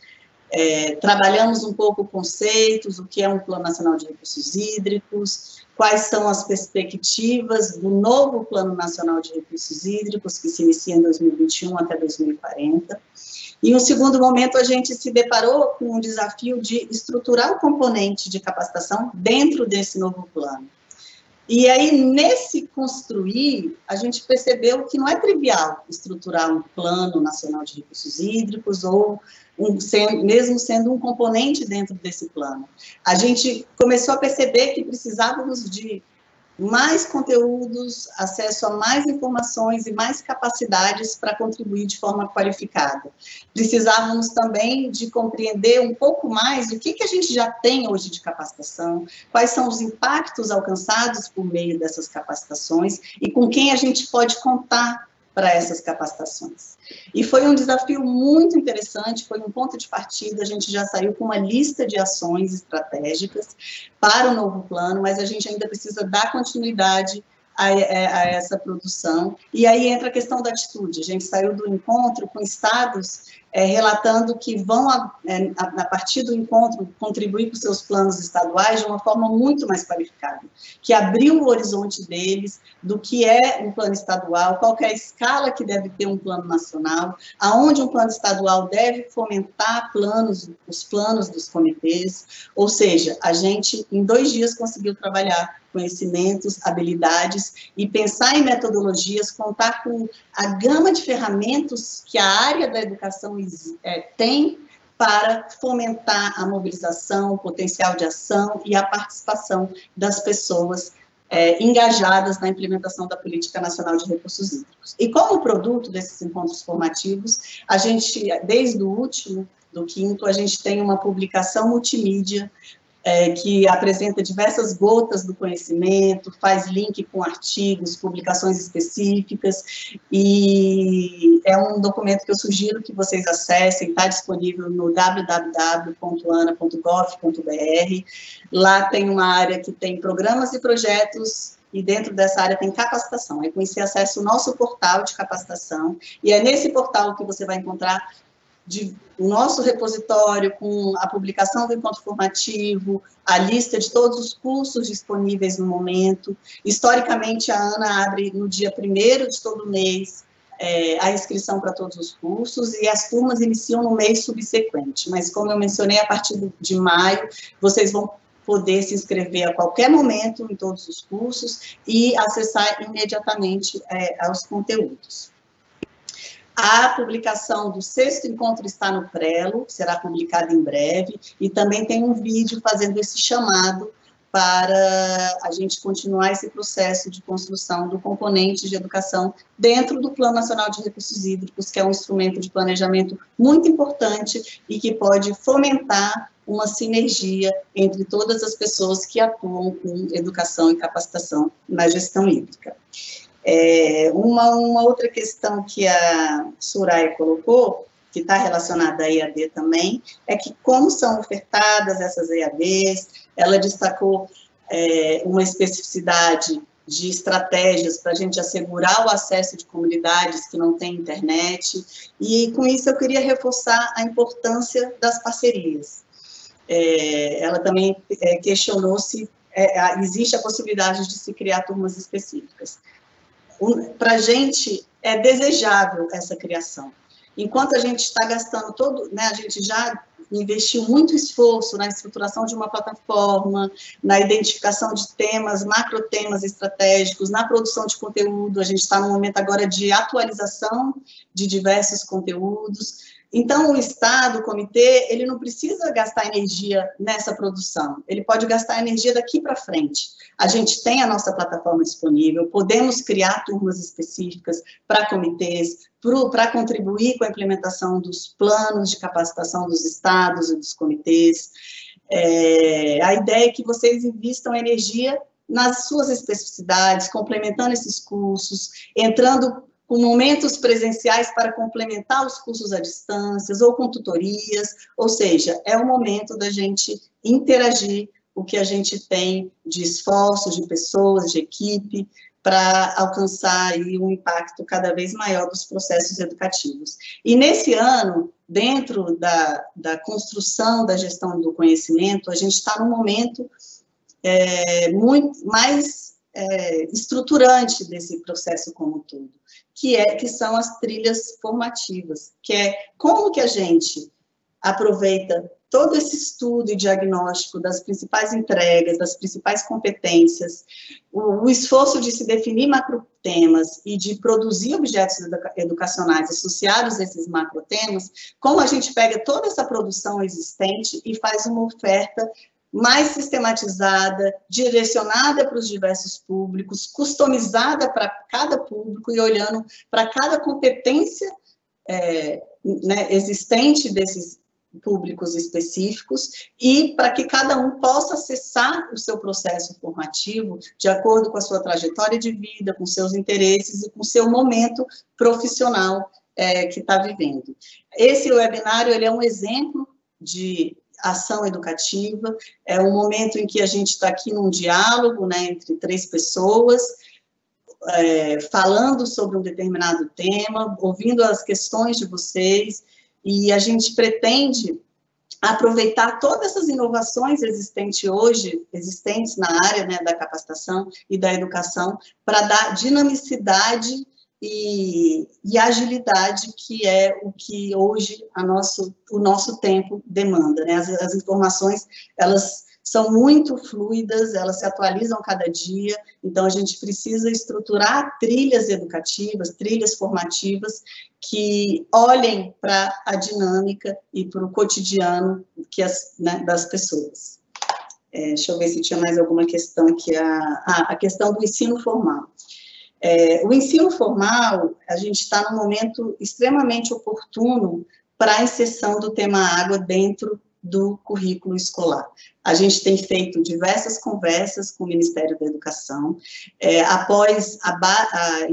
trabalhamos um pouco conceitos, o que é um Plano Nacional de Recursos Hídricos, quais são as perspectivas do novo Plano Nacional de Recursos Hídricos, que se inicia em 2021 até 2040. E, em um segundo momento, a gente se deparou com o desafio de estruturar o componente de capacitação dentro desse novo plano. E aí, nesse construir, a gente percebeu que não é trivial estruturar um Plano Nacional de Recursos Hídricos, ou mesmo sendo um componente dentro desse plano. A gente começou a perceber que precisávamos de mais conteúdos, acesso a mais informações e mais capacidades para contribuir de forma qualificada. Precisávamos também de compreender um pouco mais o que a gente já tem hoje de capacitação, quais são os impactos alcançados por meio dessas capacitações e com quem a gente pode contar para essas capacitações. E foi um desafio muito interessante, foi um ponto de partida, a gente já saiu com uma lista de ações estratégicas para o novo plano, mas a gente ainda precisa dar continuidade a essa produção. E aí entra a questão da atitude. A gente saiu do encontro com estados relatando que vão, a partir do encontro, contribuir com seus planos estaduais de uma forma muito mais qualificada, que abriu o horizonte deles do que é um plano estadual, qual que é a escala que deve ter um plano nacional, aonde um plano estadual deve fomentar os planos dos comitês, ou seja, a gente, em 2 dias, conseguiu trabalhar conhecimentos, habilidades, e pensar em metodologias, contar com a gama de ferramentas que a área da educação tem para fomentar a mobilização, o potencial de ação e a participação das pessoas engajadas na implementação da Política Nacional de Recursos Hídricos. E como produto desses encontros formativos, a gente, desde o último, do 5º, a gente tem uma publicação multimídia que apresenta diversas gotas do conhecimento, faz link com artigos, publicações específicas, e é um documento que eu sugiro que vocês acessem, está disponível no www.ana.gov.br. Lá tem uma área que tem programas e projetos, e dentro dessa área tem capacitação. Aí com isso você acessa o nosso portal de capacitação, e é nesse portal que você vai encontrar o nosso repositório com a publicação do encontro formativo, a lista de todos os cursos disponíveis no momento. Historicamente, a ANA abre no dia 1º de todo mês a inscrição para todos os cursos, e as turmas iniciam no mês subsequente. Mas, como eu mencionei, a partir de maio, vocês vão poder se inscrever a qualquer momento em todos os cursos e acessar imediatamente aos conteúdos. A publicação do 6º encontro está no Prelo, será publicada em breve, e também tem um vídeo fazendo esse chamado para a gente continuar esse processo de construção do componente de educação dentro do Plano Nacional de Recursos Hídricos, que é um instrumento de planejamento muito importante e que pode fomentar uma sinergia entre todas as pessoas que atuam com educação e capacitação na gestão hídrica. Uma outra questão que a Soraya colocou, que está relacionada à EAD também, é que como são ofertadas essas EADs, ela destacou uma especificidade de estratégias para a gente assegurar o acesso de comunidades que não têm internet, e com isso eu queria reforçar a importância das parcerias. Ela também questionou se existe a possibilidade de se criar turmas específicas. Para a gente, é desejável essa criação. Enquanto a gente está gastando a gente já investiu muito esforço na estruturação de uma plataforma, na identificação de temas, macrotemas estratégicos, na produção de conteúdo, a gente está no momento agora de atualização de diversos conteúdos. Então, o Estado, o comitê, ele não precisa gastar energia nessa produção, ele pode gastar energia daqui para frente. A gente tem a nossa plataforma disponível, podemos criar turmas específicas para comitês, para contribuir com a implementação dos planos de capacitação dos estados e dos comitês. A ideia é que vocês invistam energia nas suas especificidades, complementando esses cursos, entrando com momentos presenciais para complementar os cursos à distância, ou com tutorias, ou seja, é o momento da gente interagir o que a gente tem de esforços, de pessoas, de equipe, para alcançar aí um impacto cada vez maior dos processos educativos. E nesse ano, dentro da construção da gestão do conhecimento, a gente está num momento muito mais estruturante desse processo como um todo, que são as trilhas formativas, que é como que a gente aproveita todo esse estudo e diagnóstico das principais entregas, das principais competências, o esforço de se definir macrotemas e de produzir objetos educacionais associados a esses macrotemas, como a gente pega toda essa produção existente e faz uma oferta mais sistematizada, direcionada para os diversos públicos, customizada para cada público e olhando para cada competência existente desses públicos específicos e para que cada um possa acessar o seu processo formativo de acordo com a sua trajetória de vida, com seus interesses e com o seu momento profissional que está vivendo. Esse webinário ele é um exemplo de ação educativa, é um momento em que a gente está aqui num diálogo, entre 3 pessoas, falando sobre um determinado tema, ouvindo as questões de vocês, e a gente pretende aproveitar todas essas inovações existentes na área, né, da capacitação e da educação, para dar dinamicidade e agilidade, que é o que hoje o nosso tempo demanda, né? As informações, elas são muito fluidas, elas se atualizam cada dia, então a gente precisa estruturar trilhas educativas, trilhas formativas, que olhem para a dinâmica e para o cotidiano das pessoas. Deixa eu ver se tinha mais alguma questão que a questão do ensino formal. O ensino formal, a gente está num momento extremamente oportuno para a inserção do tema água dentro do currículo escolar. A gente tem feito diversas conversas com o Ministério da Educação, após a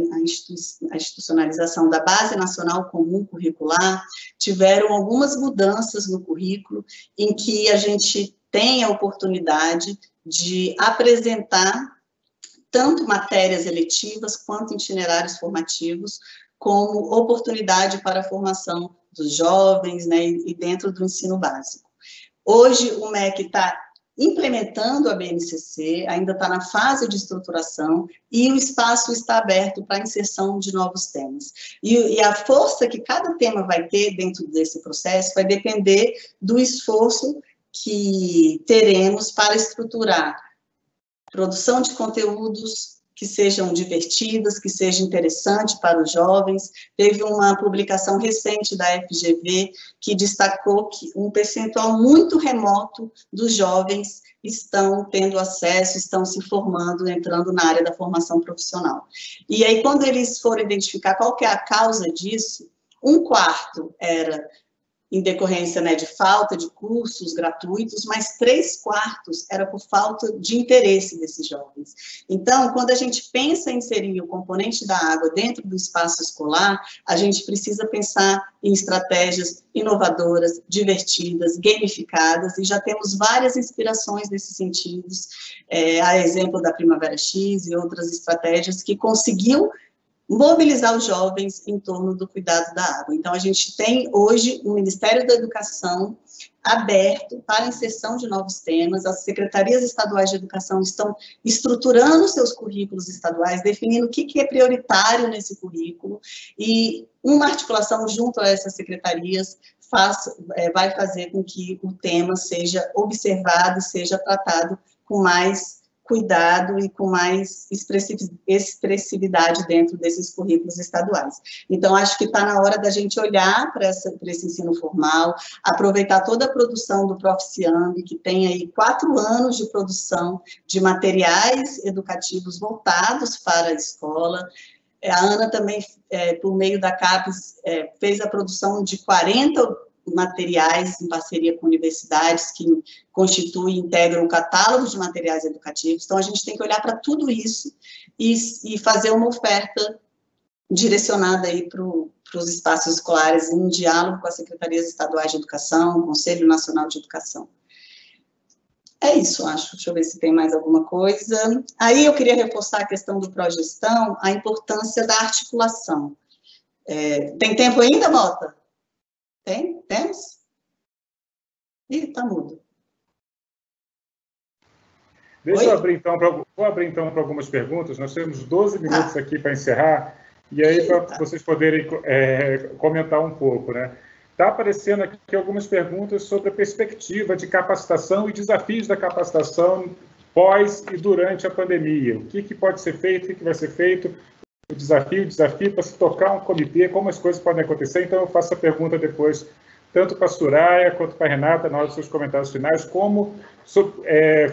institucionalização da Base Nacional Comum Curricular, tiveram algumas mudanças no currículo, em que a gente tem a oportunidade de apresentar tanto matérias eletivas quanto itinerários formativos, como oportunidade para a formação dos jovens, né, e dentro do ensino básico. Hoje, o MEC está implementando a BNCC, ainda está na fase de estruturação, e o espaço está aberto para a inserção de novos temas. E a força que cada tema vai ter dentro desse processo vai depender do esforço que teremos para estruturar produção de conteúdos que sejam divertidas, que sejam interessantes para os jovens. Teve uma publicação recente da FGV que destacou que um percentual muito remoto dos jovens estão tendo acesso, estão se formando, entrando na área da formação profissional. E aí, quando eles foram identificar qual que é a causa disso, 1/4 era em decorrência, né, de falta de cursos gratuitos, mas 3/4 era por falta de interesse desses jovens. Então, quando a gente pensa em inserir o componente da água dentro do espaço escolar, a gente precisa pensar em estratégias inovadoras, divertidas, gamificadas, e já temos várias inspirações nesses sentidos, a exemplo da Primavera X e outras estratégias que conseguiu mobilizar os jovens em torno do cuidado da água. Então, a gente tem hoje o Ministério da Educação aberto para a inserção de novos temas, as secretarias estaduais de educação estão estruturando seus currículos estaduais, definindo o que é prioritário nesse currículo, e uma articulação junto a essas secretarias vai fazer com que o tema seja observado, seja tratado com mais cuidado e com mais expressividade dentro desses currículos estaduais. Então, acho que está na hora da gente olhar para esse ensino formal, aproveitar toda a produção do Proficiamb, que tem aí 4 anos de produção de materiais educativos voltados para a escola. A Ana também, por meio da CAPES, fez a produção de 40 materiais em parceria com universidades que constituem e integram o catálogo de materiais educativos. Então, a gente tem que olhar para tudo isso e fazer uma oferta direcionada aí para os espaços escolares, em diálogo com as secretarias estaduais de educação, Conselho Nacional de Educação. É isso, acho. Deixa eu ver se tem mais alguma coisa. Aí, eu queria reforçar a questão do progestão, a importância da articulação. Tem tempo ainda, Mota? Tem? Temos? Ih, está mudo. Deixa eu abrir, então, para algumas perguntas. Nós temos 12 minutos aqui para encerrar, e aí para vocês poderem comentar um pouco, né? Está aparecendo aqui algumas perguntas sobre a perspectiva de capacitação e desafios da capacitação pós e durante a pandemia. O que pode ser feito, o que vai ser feito, o desafio para se tocar um comitê, como as coisas podem acontecer. Então, eu faço a pergunta depois, tanto para a Soraya quanto para a Renata, na hora dos seus comentários finais, como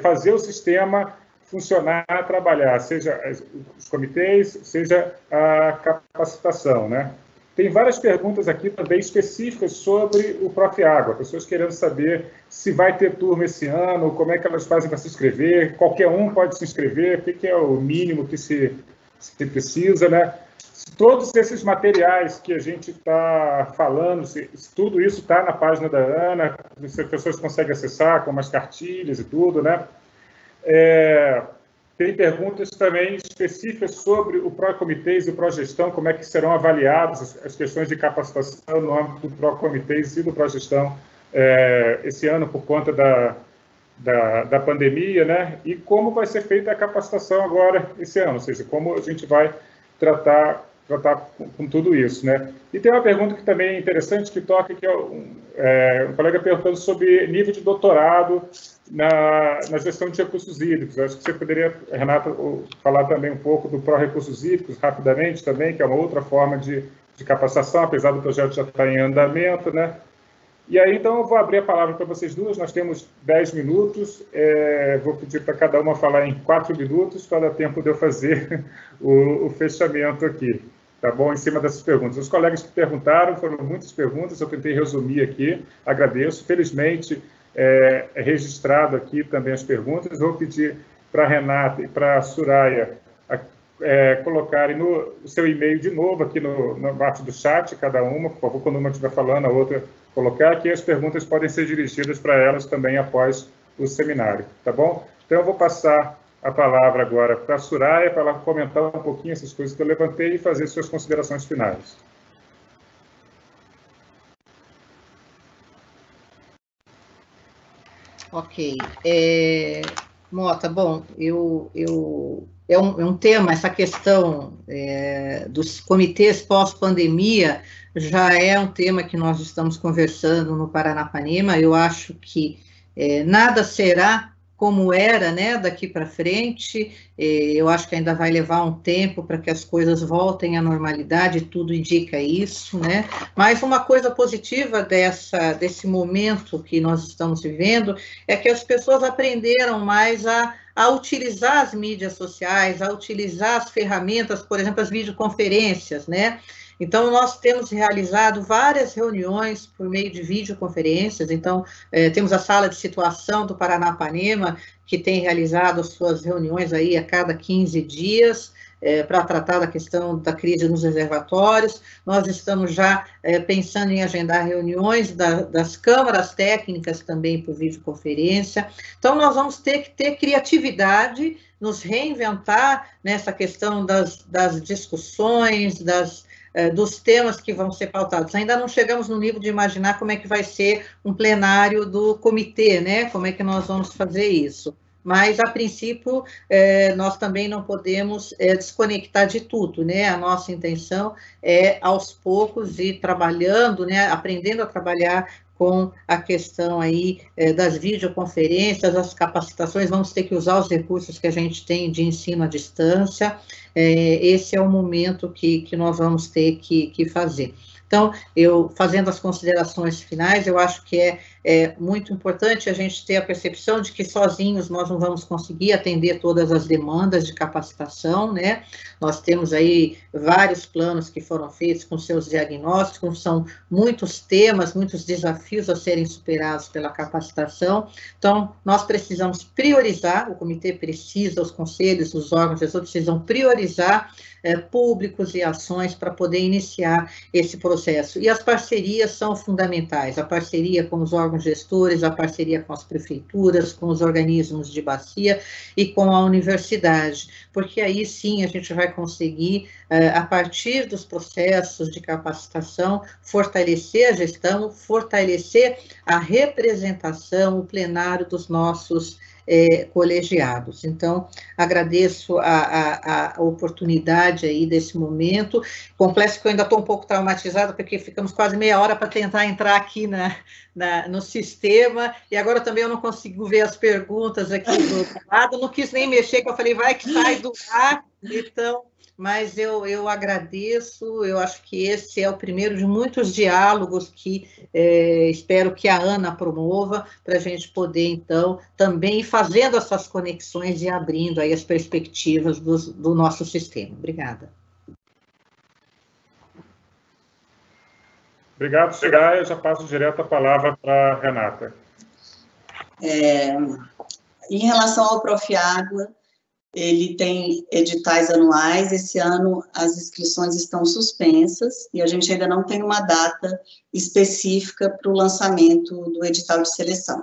fazer o sistema funcionar, trabalhar, seja os comitês, seja a capacitação, né? Tem várias perguntas aqui também específicas sobre o Profiágua, pessoas querendo saber se vai ter turma esse ano, como é que elas fazem para se inscrever, qualquer um pode se inscrever, o que é o mínimo que se precisa, né? Se todos esses materiais que a gente está falando, se tudo isso está na página da Ana, se as pessoas conseguem acessar com umas cartilhas e tudo, né? Tem perguntas também específicas sobre o Procomitês e o Progestão, como é que serão avaliadas as questões de capacitação no âmbito do Procomitês e do Progestão esse ano por conta da pandemia, né? E como vai ser feita a capacitação agora esse ano, ou seja, como a gente vai tratar com tudo isso, né? E tem uma pergunta que também é interessante, que toca, que é um colega perguntando sobre nível de doutorado na gestão de recursos hídricos. Acho que você poderia, Renata, falar também um pouco do pró-recursos hídricos, rapidamente também, que é uma outra forma de capacitação, apesar do projeto já estar em andamento, né? E aí, então, eu vou abrir a palavra para vocês duas. Nós temos 10 minutos. Vou pedir para cada uma falar em 4 minutos, para dar tempo de eu fazer o fechamento aqui. Tá bom? Em cima dessas perguntas. Os colegas que perguntaram, foram muitas perguntas, eu tentei resumir aqui, agradeço. Felizmente, é registrado aqui também as perguntas. Vou pedir para a Renata e para a Soraya colocarem o seu e-mail de novo aqui na parte do chat, cada uma, por favor, quando uma estiver falando, a outra colocar, que as perguntas podem ser dirigidas para elas também após o seminário, tá bom? Então, eu vou passar a palavra agora para a Soraya, para ela comentar um pouquinho essas coisas que eu levantei e fazer suas considerações finais. Ok. Mota, bom, é um tema, essa questão dos comitês pós-pandemia já é um tema que nós estamos conversando no Paranapanema. Eu acho que nada será como era, né, daqui para frente. Eu acho que ainda vai levar um tempo para que as coisas voltem à normalidade, tudo indica isso, né? Mas uma coisa positiva desse momento que nós estamos vivendo é que as pessoas aprenderam mais a utilizar as mídias sociais, a utilizar as ferramentas, por exemplo, as videoconferências, né? Então, nós temos realizado várias reuniões por meio de videoconferências. Então, temos a sala de situação do Paranapanema, que tem realizado as suas reuniões aí a cada 15 dias, para tratar da questão da crise nos reservatórios. Nós estamos já pensando em agendar reuniões das câmaras técnicas também por videoconferência. Então, nós vamos ter que ter criatividade, nos reinventar nessa questão das discussões, dos temas que vão ser pautados. Ainda não chegamos no nível de imaginar como é que vai ser um plenário do comitê, né? Como é que nós vamos fazer isso. Mas, a princípio, nós também não podemos desconectar de tudo, né? A nossa intenção é, aos poucos, ir trabalhando, né? Aprendendo a trabalhar com a questão aí das videoconferências, as capacitações. Vamos ter que usar os recursos que a gente tem de ensino à distância. Esse é o momento que nós vamos ter que fazer. Então, fazendo as considerações finais, eu acho que é muito importante a gente ter a percepção de que sozinhos nós não vamos conseguir atender todas as demandas de capacitação, né? Nós temos aí vários planos que foram feitos com seus diagnósticos, são muitos temas, muitos desafios a serem superados pela capacitação. Então, nós precisamos priorizar, o comitê precisa, os conselhos, os órgãos gestores precisam priorizar públicos e ações para poder iniciar esse processo. E as parcerias são fundamentais, a parceria com os órgãos gestores, a parceria com as prefeituras, com os organismos de bacia e com a universidade, porque aí sim a gente vai conseguir, a partir dos processos de capacitação, fortalecer a gestão, fortalecer a representação, o plenário dos nossos colegiados. Então, agradeço a oportunidade aí desse momento. Confesso que eu ainda estou um pouco traumatizada, porque ficamos quase meia hora para tentar entrar aqui no sistema, e agora também eu não consigo ver as perguntas aqui do outro lado, não quis nem mexer, que eu falei, vai que sai do ar, então... Mas eu agradeço, eu acho que esse é o primeiro de muitos diálogos que espero que a Ana promova, para a gente poder, então, também ir fazendo essas conexões e abrindo aí as perspectivas do nosso sistema. Obrigada. Obrigado, Soraya. Eu já passo direto a palavra para a Renata. Em relação ao Profiágua, ele tem editais anuais. Esse ano as inscrições estão suspensas e a gente ainda não tem uma data específica para o lançamento do edital de seleção.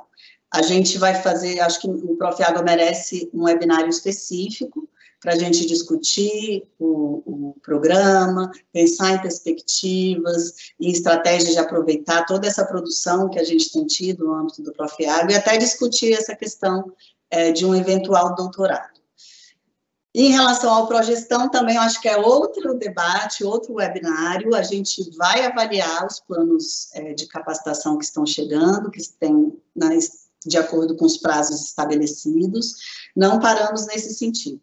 A gente vai fazer, acho que o Prof. Água merece um webinário específico para a gente discutir o programa, pensar em perspectivas e estratégias de aproveitar toda essa produção que a gente tem tido no âmbito do Prof. Água e até discutir essa questão de um eventual doutorado. Em relação ao Progestão, também eu acho que é outro debate, outro webinário. A gente vai avaliar os planos de capacitação que estão chegando, que têm, de acordo com os prazos estabelecidos. Não paramos nesse sentido.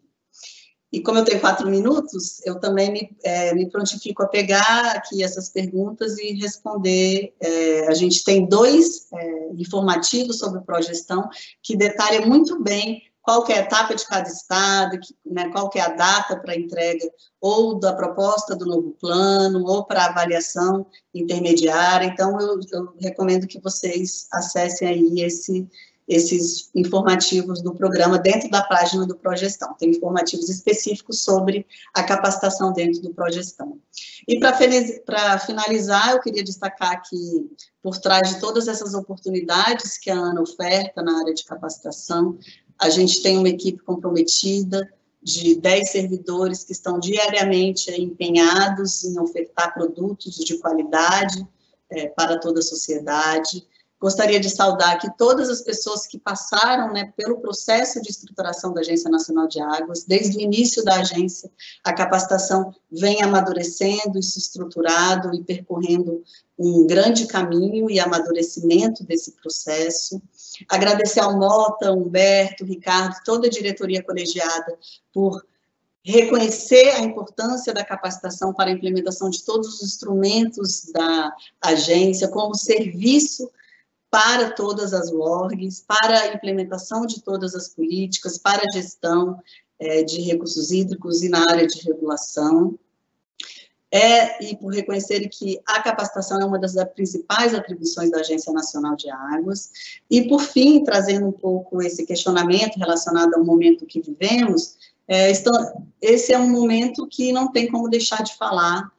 E como eu tenho 4 minutos, eu também me prontifico a pegar aqui essas perguntas e responder. A gente tem 2 informativos sobre o Progestão, que detalham muito bem qual que é a etapa de cada estado, qual que é a data para a entrega ou da proposta do novo plano, ou para avaliação intermediária. Então, eu recomendo que vocês acessem aí esses informativos do programa dentro da página do Progestão. Tem informativos específicos sobre a capacitação dentro do Progestão. E para finalizar, eu queria destacar que, por trás de todas essas oportunidades que a ANA oferta na área de capacitação, a gente tem uma equipe comprometida de 10 servidores que estão diariamente empenhados em ofertar produtos de qualidade para toda a sociedade. Gostaria de saudar aqui todas as pessoas que passaram pelo processo de estruturação da Agência Nacional de Águas. Desde o início da agência, a capacitação vem amadurecendo e se estruturado e percorrendo um grande caminho e amadurecimento desse processo. Agradecer ao Mota, Humberto, Ricardo, toda a diretoria colegiada por reconhecer a importância da capacitação para a implementação de todos os instrumentos da agência como serviço para todas as orgs, para a implementação de todas as políticas, para a gestão de recursos hídricos e na área de regulação. E por reconhecer que a capacitação é uma das principais atribuições da Agência Nacional de Águas. E, por fim, trazendo um pouco esse questionamento relacionado ao momento que vivemos, esse é um momento que não tem como deixar de falar,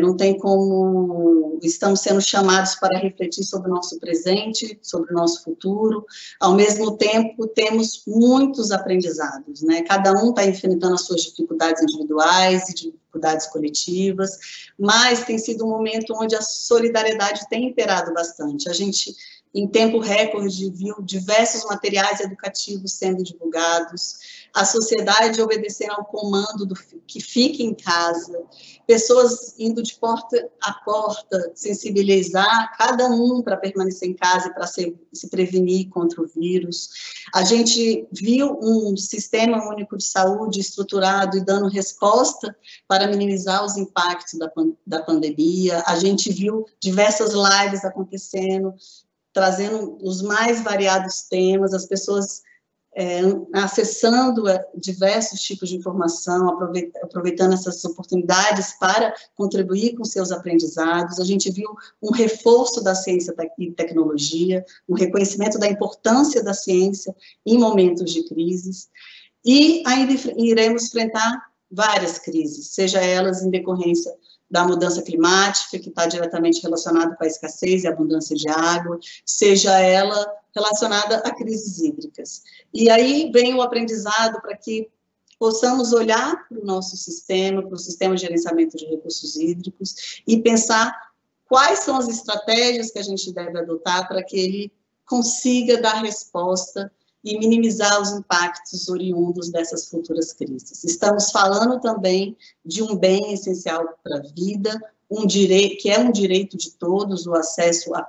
não tem como, estamos sendo chamados para refletir sobre o nosso presente, sobre o nosso futuro, ao mesmo tempo temos muitos aprendizados, cada um está enfrentando as suas dificuldades individuais e dificuldades coletivas, mas tem sido um momento onde a solidariedade tem imperado bastante. A gente, em tempo recorde, viu diversos materiais educativos sendo divulgados, a sociedade obedecendo ao comando do que fique em casa, pessoas indo de porta a porta, sensibilizar cada um para permanecer em casa e para se prevenir contra o vírus. A gente viu um sistema único de saúde estruturado e dando resposta para minimizar os impactos da pandemia. A gente viu diversas lives acontecendo, trazendo os mais variados temas, as pessoas acessando diversos tipos de informação, aproveitando essas oportunidades para contribuir com seus aprendizados. A gente viu um reforço da ciência e tecnologia, um reconhecimento da importância da ciência em momentos de crises, e ainda iremos enfrentar várias crises, seja elas em decorrência da mudança climática, que está diretamente relacionada com a escassez e abundância de água, seja ela relacionada a crises hídricas. E aí vem o aprendizado para que possamos olhar para o nosso sistema, para o sistema de gerenciamento de recursos hídricos, e pensar quais são as estratégias que a gente deve adotar para que ele consiga dar resposta e minimizar os impactos oriundos dessas futuras crises. Estamos falando também de um bem essencial para a vida, que é um direito de todos, o acesso à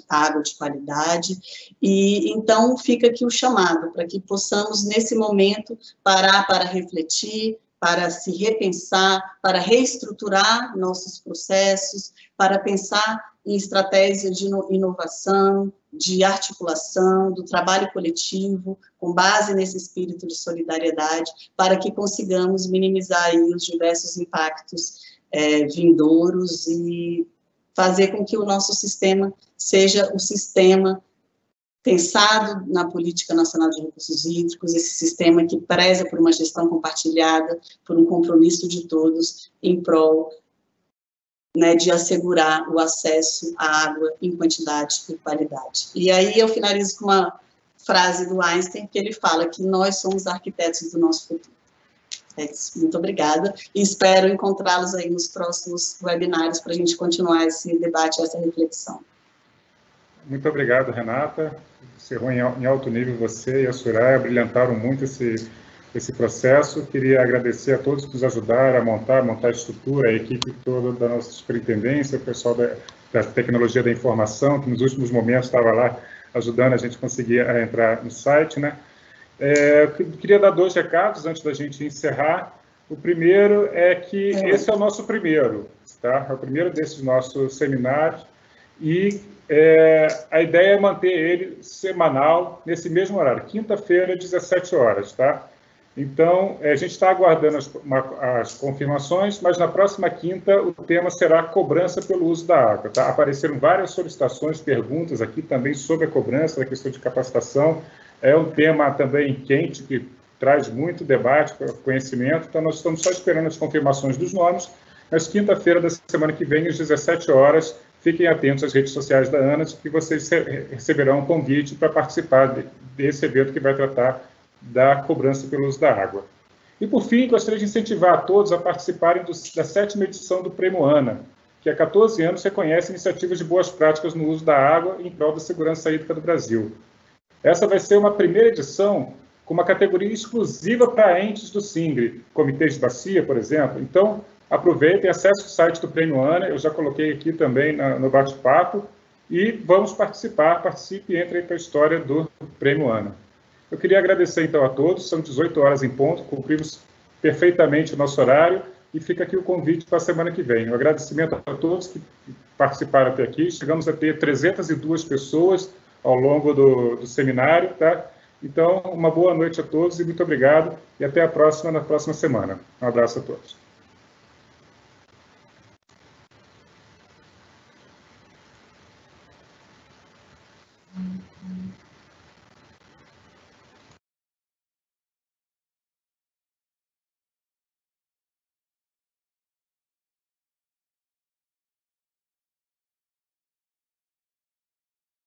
água de qualidade, e então fica aqui o chamado para que possamos, nesse momento, parar para refletir, para se repensar, para reestruturar nossos processos, para pensar em estratégias de inovação, de articulação, do trabalho coletivo, com base nesse espírito de solidariedade, para que consigamos minimizar aí os diversos impactos vindouros e fazer com que o nosso sistema seja o sistema pensado na Política Nacional de Recursos Hídricos, esse sistema que preza por uma gestão compartilhada, por um compromisso de todos em prol de assegurar o acesso à água em quantidade e qualidade. E aí eu finalizo com uma frase do Einstein, que ele fala que nós somos arquitetos do nosso futuro. É isso. Muito obrigada, e espero encontrá-los aí nos próximos webinários para a gente continuar esse debate, essa reflexão. Muito obrigado, Renata. Encerrou em alto nível você e a Soraya, brilhantaram muito esse processo. Queria agradecer a todos que nos ajudaram a montar a estrutura, a equipe toda da nossa superintendência, o pessoal da tecnologia da informação, que nos últimos momentos estava lá ajudando a gente a conseguir entrar no site, né? Queria dar 2 recados antes da gente encerrar. O primeiro é que esse é o nosso primeiro, tá? É o primeiro desses nossos seminários, e a ideia é manter ele semanal, nesse mesmo horário, quinta-feira, 17 horas, tá? Então, a gente está aguardando as confirmações, mas na próxima quinta o tema será cobrança pelo uso da água, tá? Apareceram várias solicitações, perguntas aqui também sobre a cobrança, a questão de capacitação. É um tema também quente, que traz muito debate, conhecimento, então nós estamos só esperando as confirmações dos nomes, mas quinta-feira da semana que vem, às 17 horas, fiquem atentos às redes sociais da ANA, que vocês receberão um convite para participar desse evento que vai tratar da cobrança pelo uso da água. E, por fim, gostaria de incentivar a todos a participarem da 7ª edição do Prêmio ANA, que há 14 anos reconhece iniciativas de boas práticas no uso da água em prol da segurança hídrica do Brasil. Essa vai ser uma primeira edição com uma categoria exclusiva para entes do SINGRE, comitês de bacia, por exemplo. Então, aproveitem, acessem o site do Prêmio ANA, eu já coloquei aqui também no bate-papo, e vamos participar, participe e entre para a história do Prêmio ANA. Eu queria agradecer, então, a todos, são 18 horas em ponto, cumprimos perfeitamente o nosso horário, e fica aqui o convite para a semana que vem. Um agradecimento a todos que participaram até aqui, chegamos a ter 302 pessoas ao longo do seminário, tá? Então, uma boa noite a todos e muito obrigado, e até a próxima, na próxima semana. Um abraço a todos.